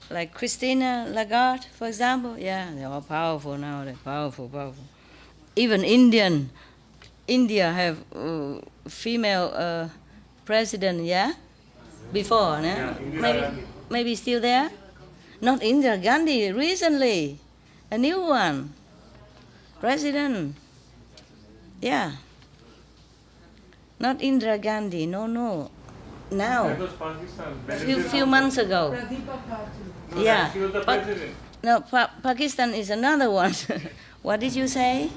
Like Christina Lagarde, for example, yeah? They're all powerful now, they're powerful. Even India have female president, yeah? Before, yeah? Maybe still there? Not Indira Gandhi, recently, a new one, president, yeah. Not Indira Gandhi, no, now, That was Pakistan. a few months ago. No, Yeah, she was the president. No, Pakistan is another one. What did you say?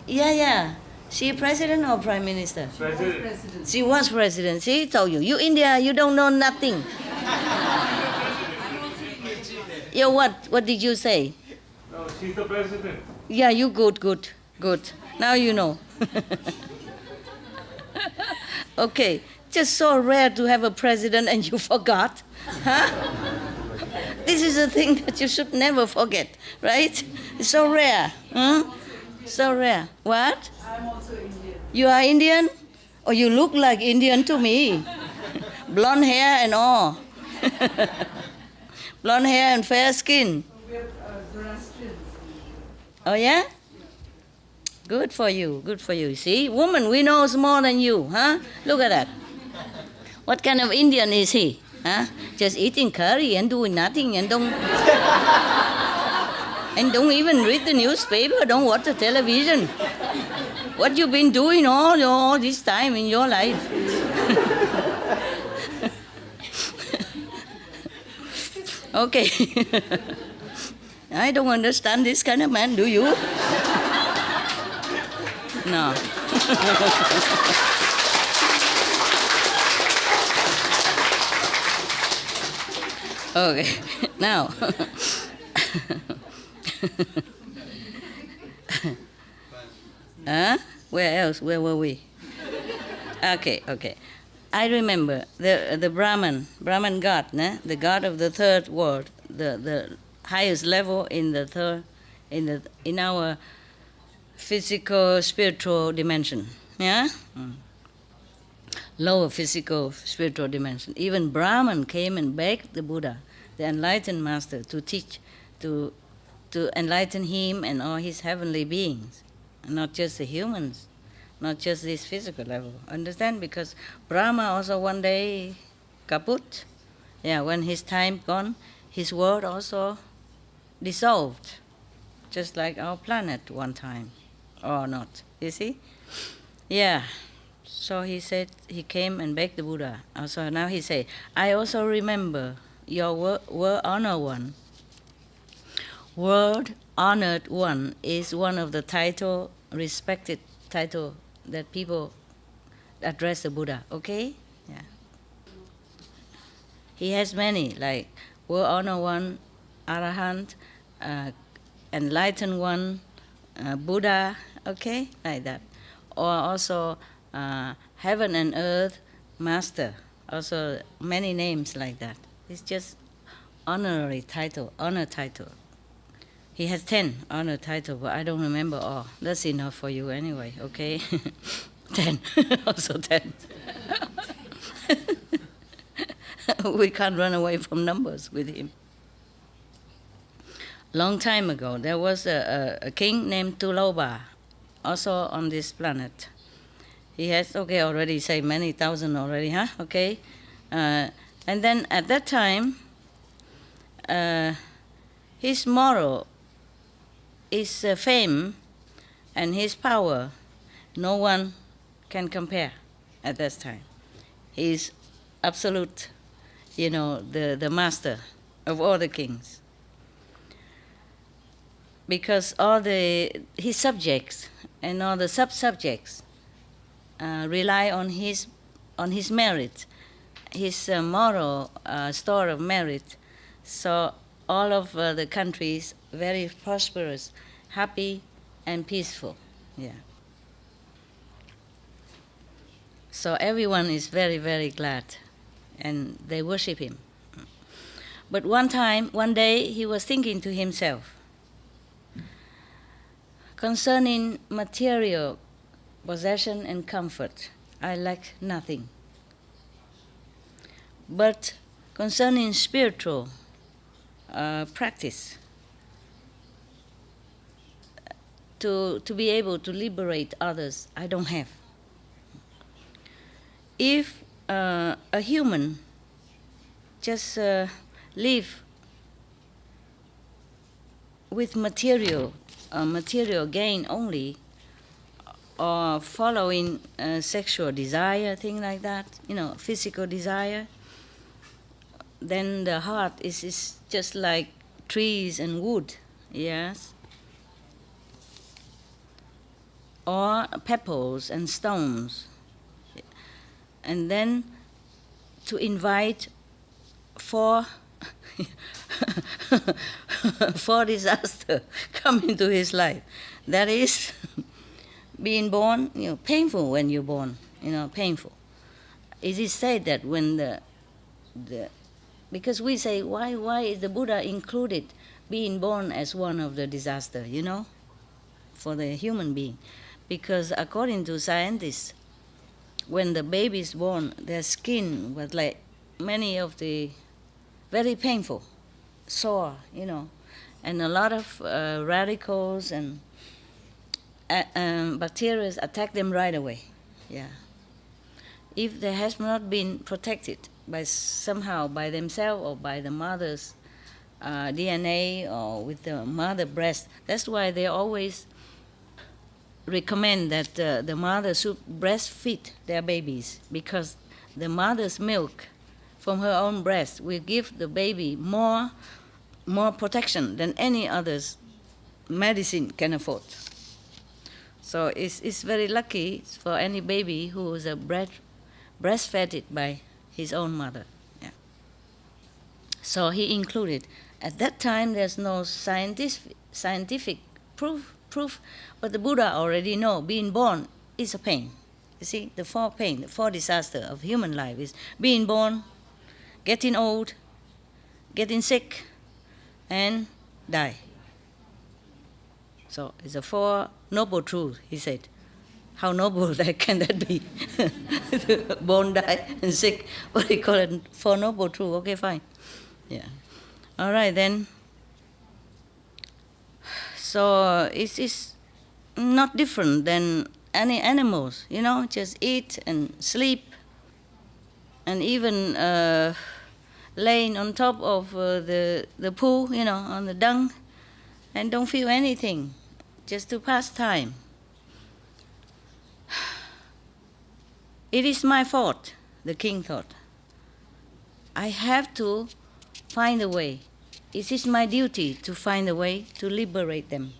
Yeah. She president or prime minister? President. She was president. She told you, you India, you don't know nothing. Yeah, what did you say? No, she's the president. Yeah, you good. Now you know. Okay, just so rare to have a president and you forgot, huh? This is a thing that you should never forget, right? It's so rare, So rare. What? I'm also Indian. You are Indian? Oh, you look like Indian to me. Blonde hair and all. Blonde hair and fair skin. We're Zoroastrians. Oh, yeah? Good for you. See, woman, we know more than you, huh? Look at that. What kind of Indian is he? Huh? Just eating curry and doing nothing and don't even read the newspaper, don't watch the television. What you been doing all this time in your life? Okay. I don't understand this kind of man, do you? No. Okay, now. Where else? Where were we? Okay. I remember the Brahman God, the God of the third world, the highest level in the third, in our physical spiritual dimension. Yeah. Lower physical spiritual dimension. Even Brahman came and begged the Buddha, the enlightened master, to teach, to enlighten him and all his heavenly beings, not just the humans, not just this physical level. Understand? Because Brahma also one day kaput. Yeah, when his time gone, his world also dissolved, just like our planet one time, or not. You see? Yeah. So he said, he came and begged the Buddha. Also now he said, I also remember your world honored one. World honored one is one of the title, respected title that people address the Buddha. Okay? Yeah. He has many, like world honored one, Arahant, enlightened one, Buddha. Okay, like that. Or also heaven and earth master, also many names like that. It's just honorary title, honor title. He has 10 honor titles, but I don't remember all. That's enough for you anyway, okay? 10, also 10. We can't run away from numbers with him. Long time ago, there was a king named Tuloba, also on this planet. He has, okay, already say many thousand already, huh? Okay. And then at that time, his moral, his fame, and his power, no one can compare at that time. He is absolute, the master of all the kings. Because all his subjects and all the sub-subjects rely on his merit, his moral store of merit. So all of the countries very prosperous, happy, and peaceful. Yeah. So everyone is very, very glad, and they worship him. But one day, he was thinking to himself concerning material possession and comfort. I lack nothing. But concerning spiritual practice, to be able to liberate others, I don't have. If a human just live with material gain only, or following sexual desire, thing like that, physical desire, then the heart is just like trees and wood, yes, or pebbles and stones. And then to invite four disaster come into his life. That is being born, painful when you're born, painful. It is said that when because we say, why is the Buddha included being born as one of the disaster, for the human being? Because according to scientists, when the baby is born, their skin was like many of the very painful, sore, and a lot of radicals and bacteria attack them right away. Yeah. If they has not been protected somehow by themselves or by the mother's DNA or with the mother breast, that's why they always recommend that the mother should breastfeed their babies, because the mother's milk from her own breast will give the baby more protection than any other's medicine can afford. So it's very lucky for any baby who is breastfed by his own mother. Yeah. So he included. At that time, there's no scientific proof, but the Buddha already know being born is a pain. You see, the four pain, the four disaster of human life is being born, getting old, getting sick, and die. So it's a four noble truths, he said. How noble can that be? Born, die, and sick. What do you call it? Four noble truths. Okay, fine. Yeah. All right, then. So it's not different than any animals, just eat and sleep, and even laying on top of the pool, on the dung, and don't feel anything, just to pass time. It is my fault, the king thought. I have to find a way. It is my duty to find a way to liberate them,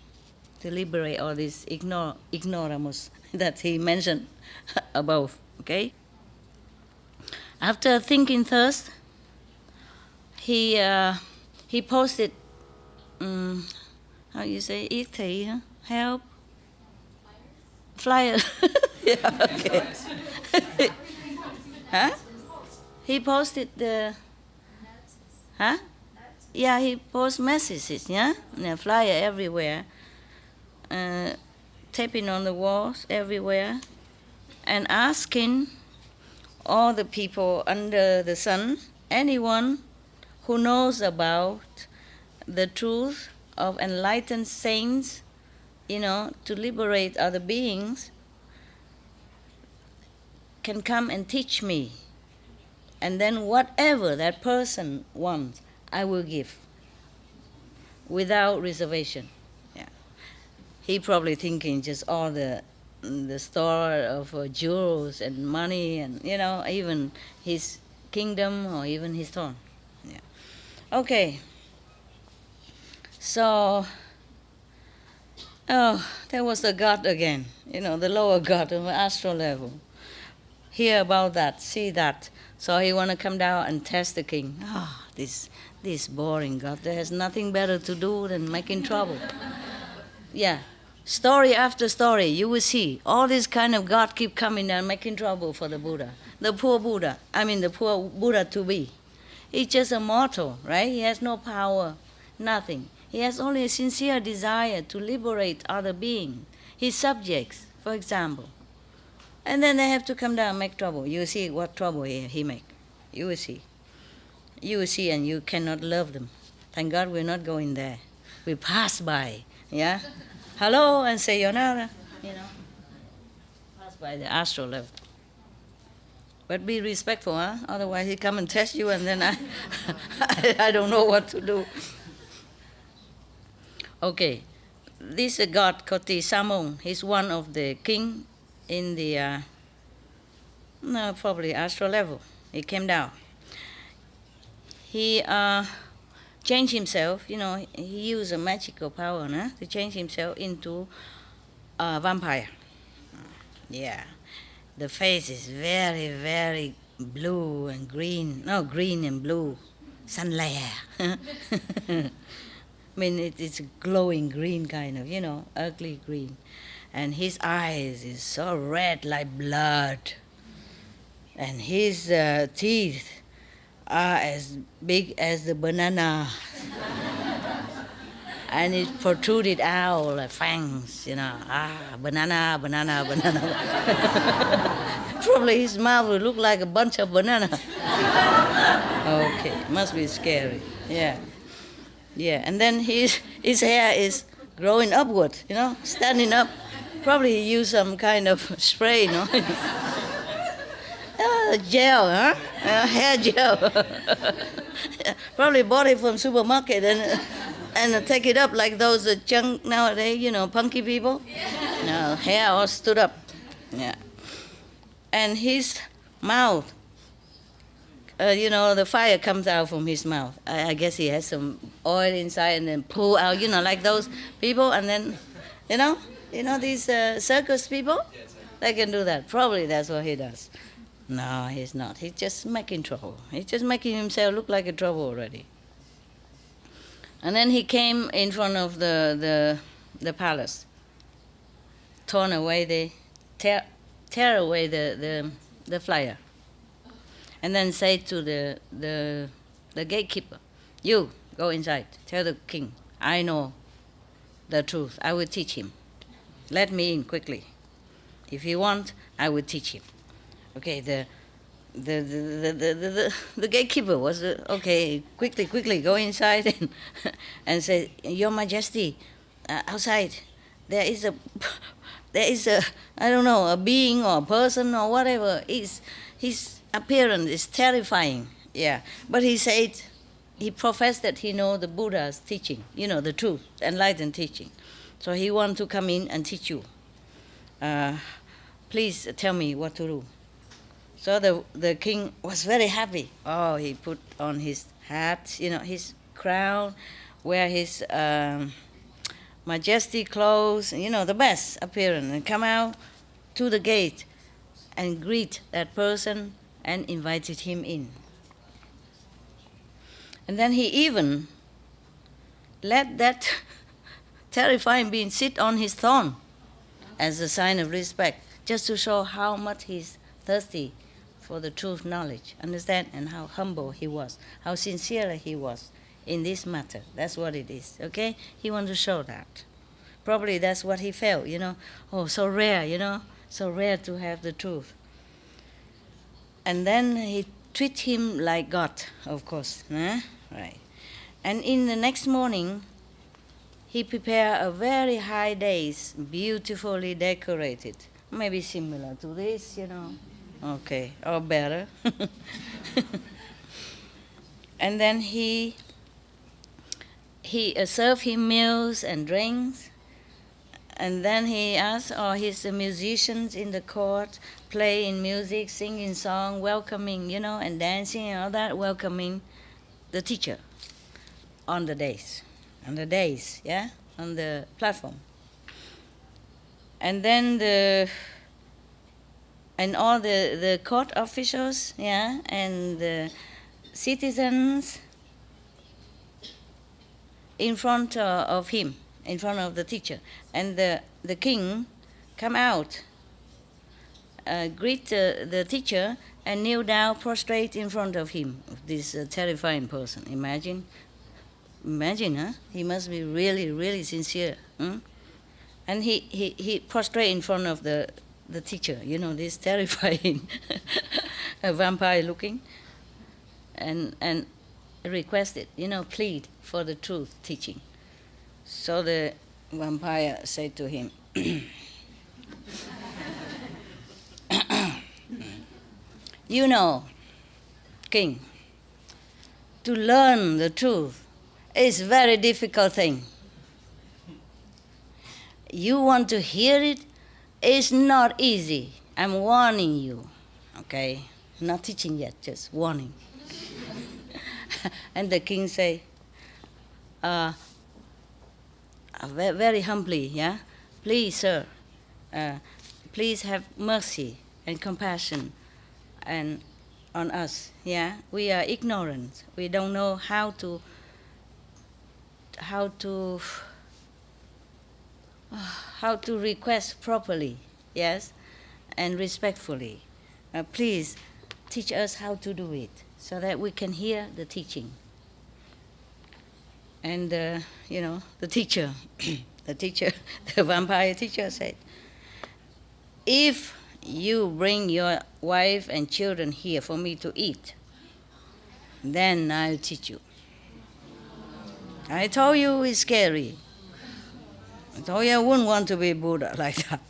to liberate all these ignoramus that he mentioned above, okay? After thinking first, he posted, how you say, help? Flyer. Yeah, okay. Huh? He posted the, huh? Yeah, he posts messages, yeah? And a flyer everywhere, taping on the walls everywhere, and asking all the people under the sun, anyone who knows about the truth of enlightened saints, to liberate other beings, can come and teach me. And then whatever that person wants, I will give, without reservation. Yeah. He probably thinking just all the store of jewels and money, and even his kingdom or even his throne. Yeah. Okay. So, there was the God again. The lower God of the astral level. Hear about that, see that. So he want to come down and test the king. This boring God, there is nothing better to do than making trouble. Yeah, story after story, you will see all this kind of God keep coming and making trouble for the Buddha. The poor Buddha to be. He's just a mortal, right? He has no power, nothing. He has only a sincere desire to liberate other beings, his subjects, for example. And then they have to come down and make trouble. You see what trouble he make. You will see. You will see, and you cannot love them. Thank God we're not going there. We pass by, yeah? Hello, and say sayonara, Pass by the astral level. But be respectful, huh? Otherwise he come and test you, and then I don't know what to do. Okay, this God, Koti Samong, he's one of the king in the, probably astral level. He came down. He changed himself, he used a magical power to change himself into a vampire. Yeah. The face is very, very blue and green. No, green and blue. Sunlight. I mean, it's a glowing green kind of, ugly green. And his eyes is so red like blood. And his teeth are as big as the banana. And it protruded out like fangs, banana. Probably his mouth would look like a bunch of banana. Okay, must be scary. Yeah. Yeah, and then his hair is growing upward, standing up. Probably he used some kind of spray, gel, huh? Hair gel. Probably bought it from supermarket and take it up like those junk nowadays, punky people. No, hair all stood up. Yeah. And his mouth, the fire comes out from his mouth. I guess he has some oil inside and then pull out, like those people. And then, these circus people, they can do that. Probably that's what he does. No, he's not. He's just making trouble. He's just making himself look like a trouble already. And then he came in front of the palace, tear away the flyer, and then say to the gatekeeper, "You go inside. Tell the king, I know the truth. I will teach him. Let me in quickly. If you want, I will teach him." Okay, the gatekeeper was okay. Quickly go inside and say, "Your Majesty, outside there is a I don't know, a being or a person or whatever. His appearance is terrifying." Yeah, but he said, he professed that he knows the Buddha's teaching, the truth, enlightened teaching. So he wants to come in and teach you. Please tell me what to do. So the king was very happy. Oh, he put on his hat, his crown, wear his majesty clothes, the best appearance, and come out to the gate and greet that person and invited him in. And then he even let that terrifying being sit on his throne as a sign of respect, just to show how much he's thirsty for the truth knowledge, understand, and how humble he was, how sincere he was in this matter. That's what it is, okay? He wanted to show that. Probably that's what he felt, oh, so rare, so rare to have the truth. And then he treat him like God, of course, right? And in the next morning, he prepared a very high dais, beautifully decorated, maybe similar to this, Okay, or better. And then he served him meals and drinks, and then he asked all his musicians in the court playing music, singing song, welcoming, and dancing and all that, welcoming the teacher on the dais, on the platform. And then and all the court officials, and the citizens in front of him, in front of the teacher. And the king come out, greet the teacher, and kneel down, prostrate in front of him, this terrifying person. Imagine, huh? He must be really, really sincere. And he prostrate in front of the teacher, this terrifying vampire looking, and requested, plead for the truth teaching. So the vampire said to him, King, to learn the truth is a very difficult thing. You want to hear it? It's not easy. I'm warning you, okay? Not teaching yet, just warning. And the king say, very humbly, please, sir, please have mercy and compassion and on us, We are ignorant. We don't know how to request properly, and respectfully. Please teach us how to do it so that we can hear the teaching. And, the teacher, the vampire teacher said, if you bring your wife and children here for me to eat, then I'll teach you. I told you it's scary. I told you I wouldn't want to be Buddha like that.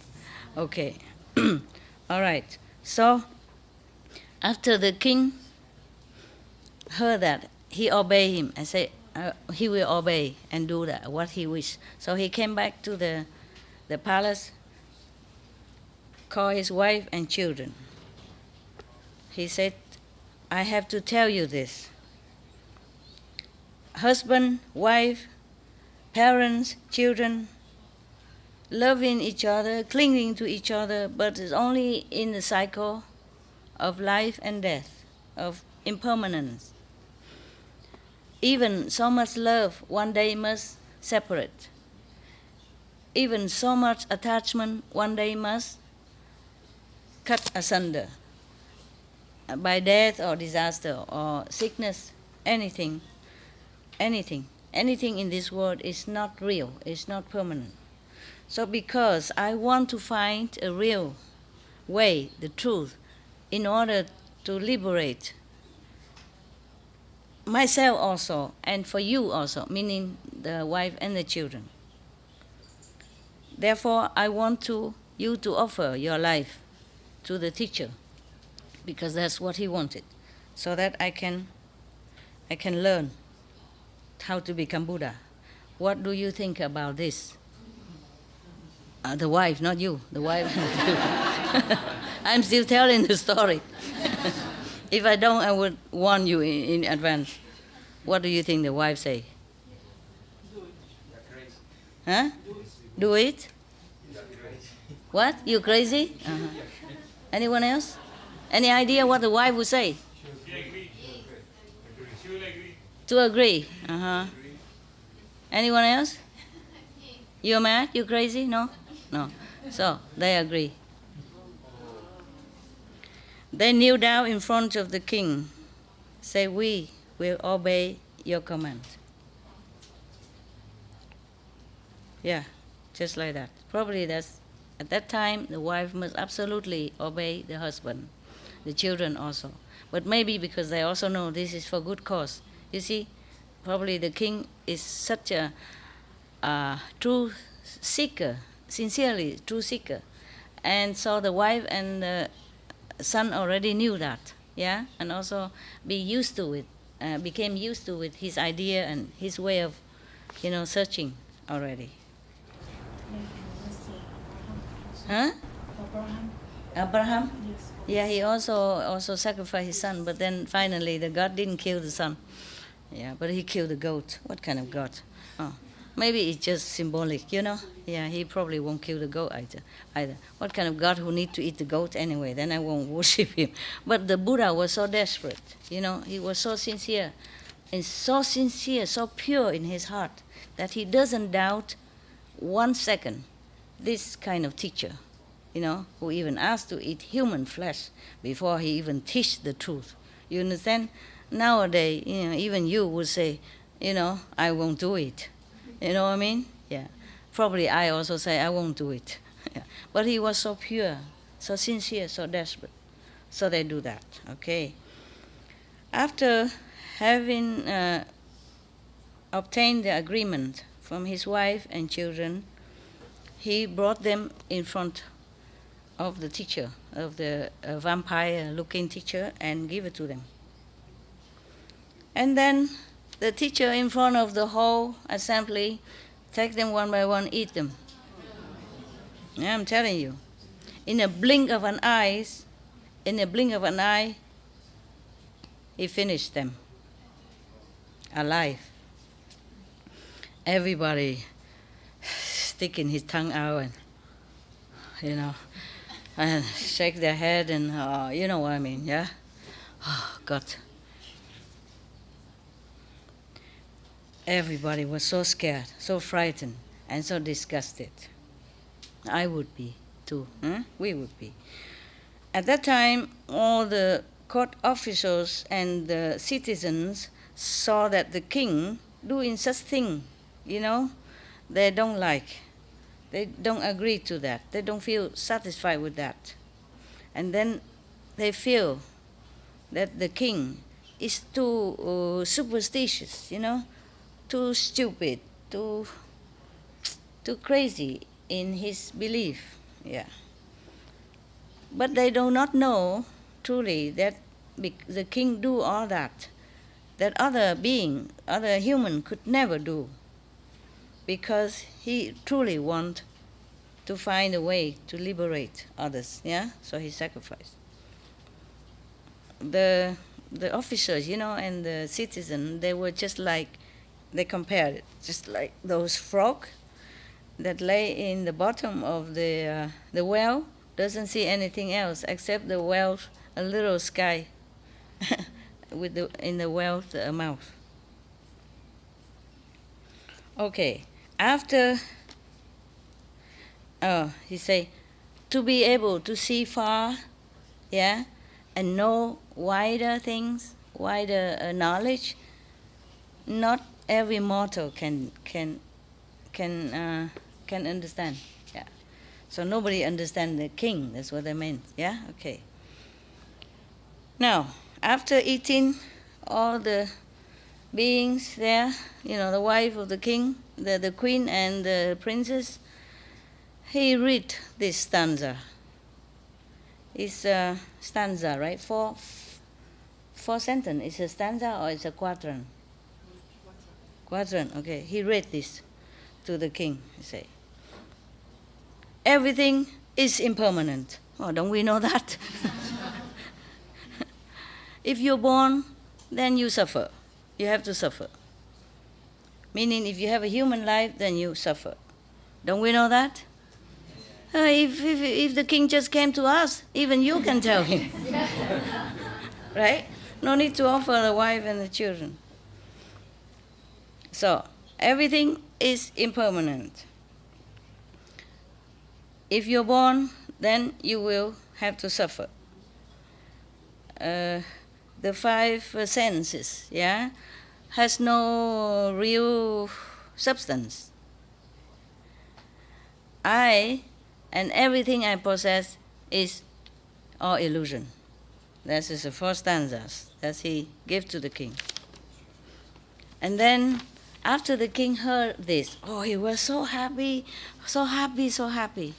Okay. All right. So, after the king heard that, he obeyed him and said, he will obey and do that, what he wished. So he came back to the palace, called his wife and children. He said, I have to tell you this. Husband, wife, parents, children, loving each other, clinging to each other, but it's only in the cycle of life and death, of impermanence. Even so much love one day must separate. Even so much attachment one day must cut asunder by death or disaster or sickness, anything in this world is not real, is not permanent. So because I want to find a real way, the truth, in order to liberate myself also, and for you also, meaning the wife and the children. Therefore, I want you to offer your life to the teacher, because that's what he wanted, so that I can learn how to become Buddha. What do you think about this? The wife, not you. The wife. I'm still telling the story. If I don't, I would warn you in advance. What do you think the wife say? Do it. Huh? Do it? What? You crazy? Anyone else? Any idea what the wife would say? She agree. She will agree. To agree. Anyone else? You're mad? You crazy? No? No. So, they agree. They kneel down in front of the king, say, we will obey your command. Yeah, just like that. Probably that's, at that time, the wife must absolutely obey the husband, the children also. But maybe because they also know this is for good cause. You see, probably the king is such a true seeker, sincerely true seeker. And so the wife and the son already knew that, yeah, and also became used to it, his idea and his way of, searching already. Huh? Abraham? Yeah, he also sacrificed his son, but then finally the God didn't kill the son. Yeah, but he killed the goat. What kind of God? Oh, maybe it's just symbolic, Yeah, he probably won't kill the goat either. What kind of God who need to eat the goat anyway? Then I won't worship him. But the Buddha was so desperate, he was so sincere, and so pure in his heart, that he doesn't doubt 1 second this kind of teacher, who even asked to eat human flesh before he even teach the truth. You understand? Nowadays, even you would say, I won't do it. You know what I mean? Yeah. Probably I also say I won't do it. Yeah. But he was so pure, so sincere, so desperate. So they do that. Okay. After having obtained the agreement from his wife and children, he brought them in front of the teacher, of the vampire-looking teacher, and give it to them. And then the teacher, in front of the whole assembly, take them one by one, eat them. Yeah, I'm telling you. In a blink of an eye, he finished them alive. Everybody sticking his tongue out and shake their head and you know what I mean, yeah? Oh, God. Everybody was so scared, so frightened, and so disgusted. I would be too. We would be. At that time, all the court officials and the citizens saw that the king doing such thing, they don't like. They don't agree to that. They don't feel satisfied with that. And then they feel that the king is too superstitious, too stupid, too crazy in his belief. Yeah. But they do not know truly that the king do all that that other being, other human could never do, because he truly want to find a way to liberate others, yeah? So he sacrificed. The officers, and the citizen, they were just like, they compared it, just like those frogs that lay in the bottom of the well, doesn't see anything else except the well, a little sky in the well's mouth. Okay, after, he say, to be able to see far, yeah, and know wider things, wider knowledge, not every mortal can understand. Yeah. So nobody understands the king. That's what I meant. Yeah. Okay. Now, after eating all the beings there, the wife of the king, the queen and the princess, he read this stanza. It's a stanza, right? Four sentences. It's a stanza or it's a quatrain? Quatrain. Okay. He read this to the king. He say, everything is impermanent. Oh, don't we know that? If you're born, then you suffer. You have to suffer. Meaning, if you have a human life, then you suffer. Don't we know that? If the king just came to us, even you can tell him. Right? No need to offer the wife and the children. So, everything is impermanent. If you're born, then you will have to suffer. The five senses, yeah, has no real substance. I and everything I possess is all illusion. That is the first stanzas that he gave to the king. And then, after the king heard this, he was so happy, so happy, so happy.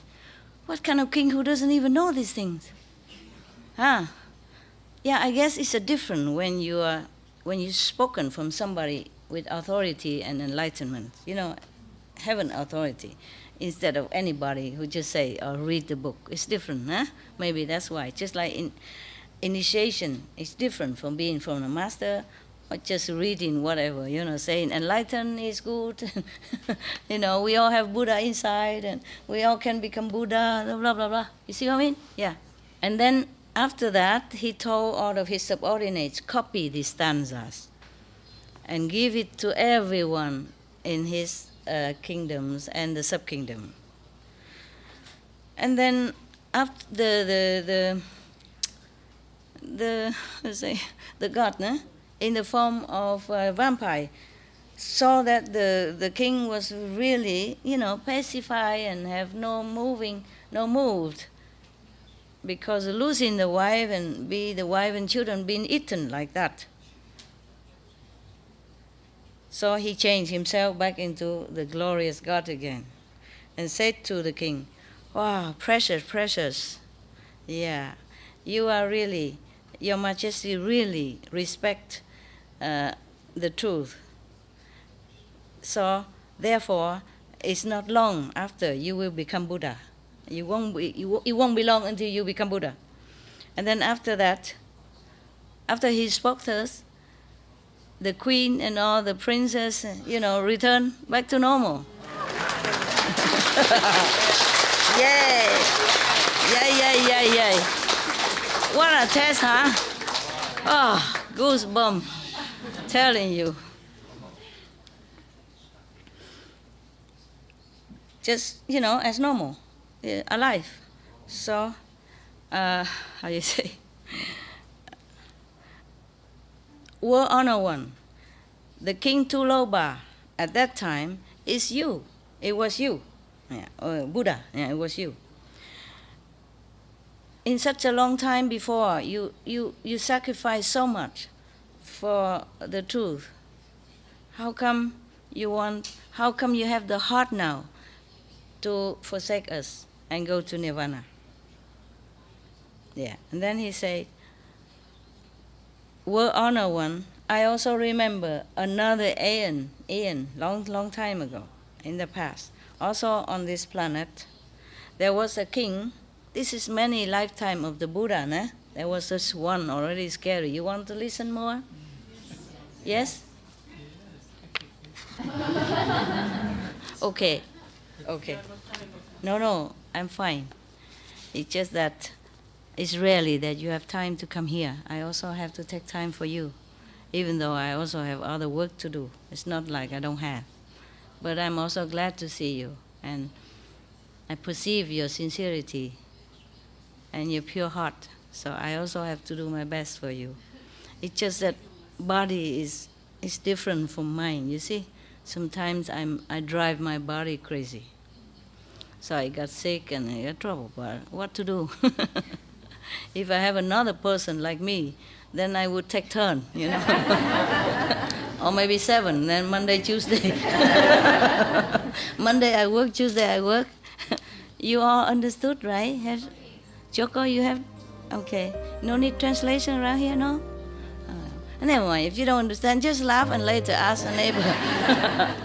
What kind of king who doesn't even know these things? Yeah, I guess it's a different when you're spoken from somebody with authority and enlightenment. Heaven authority, instead of anybody who just say or read the book. It's different, huh? Maybe that's why. Just like initiation, it's different from being from a master or just reading whatever, saying enlightened is good. We all have Buddha inside and we all can become Buddha, blah, blah, blah. You see what I mean? Yeah. And then after that, he told all of his subordinates, copy these stanzas and give it to everyone in his kingdoms and the sub-kingdom. And then after the god, in the form of a vampire, saw that the king was really, pacified and have no moved, because losing the wife and children being eaten like that. So he changed himself back into the glorious God again and said to the king, wow, precious, precious. Yeah, Your Majesty really respect the truth. So, therefore, it's not long after you will become Buddha. It won't be long until you become Buddha. And then after that, after he spoke to us, the queen and all the princes, return back to normal. Yay! Yay! What a test, huh? Oh, goosebumps, telling you. Just, as normal, alive. So, how you say? World Honor One, the King Tuloba at that time is you. It was you. Buddha, it was you. In such a long time before, you sacrificed so much for the truth. How come you have the heart now to forsake us and go to Nirvana? Yeah. And then he said, World Honor One, I also remember another Aeon, long time ago, in the past. Also on this planet, there was a king. This is many lifetime of the Buddha, né? There was this one already scary. You want to listen more? Yes? Okay. No, I'm fine. It's just that it's rarely that you have time to come here. I also have to take time for you, even though I also have other work to do. It's not like I don't have. But I'm also glad to see you, and I perceive your sincerity and your pure heart. So I also have to do my best for you. It's just that body is different from mind, you see. Sometimes I drive my body crazy. So I got sick and I got trouble, but what to do? If I have another person like me, then I would take turn, you know. Or maybe 7, then Monday, Tuesday. Monday I work, Tuesday I work. You all understood, right? Joko, you have? Okay. No need translation around here, no? Never mind. If you don't understand, just laugh and later ask a neighbor.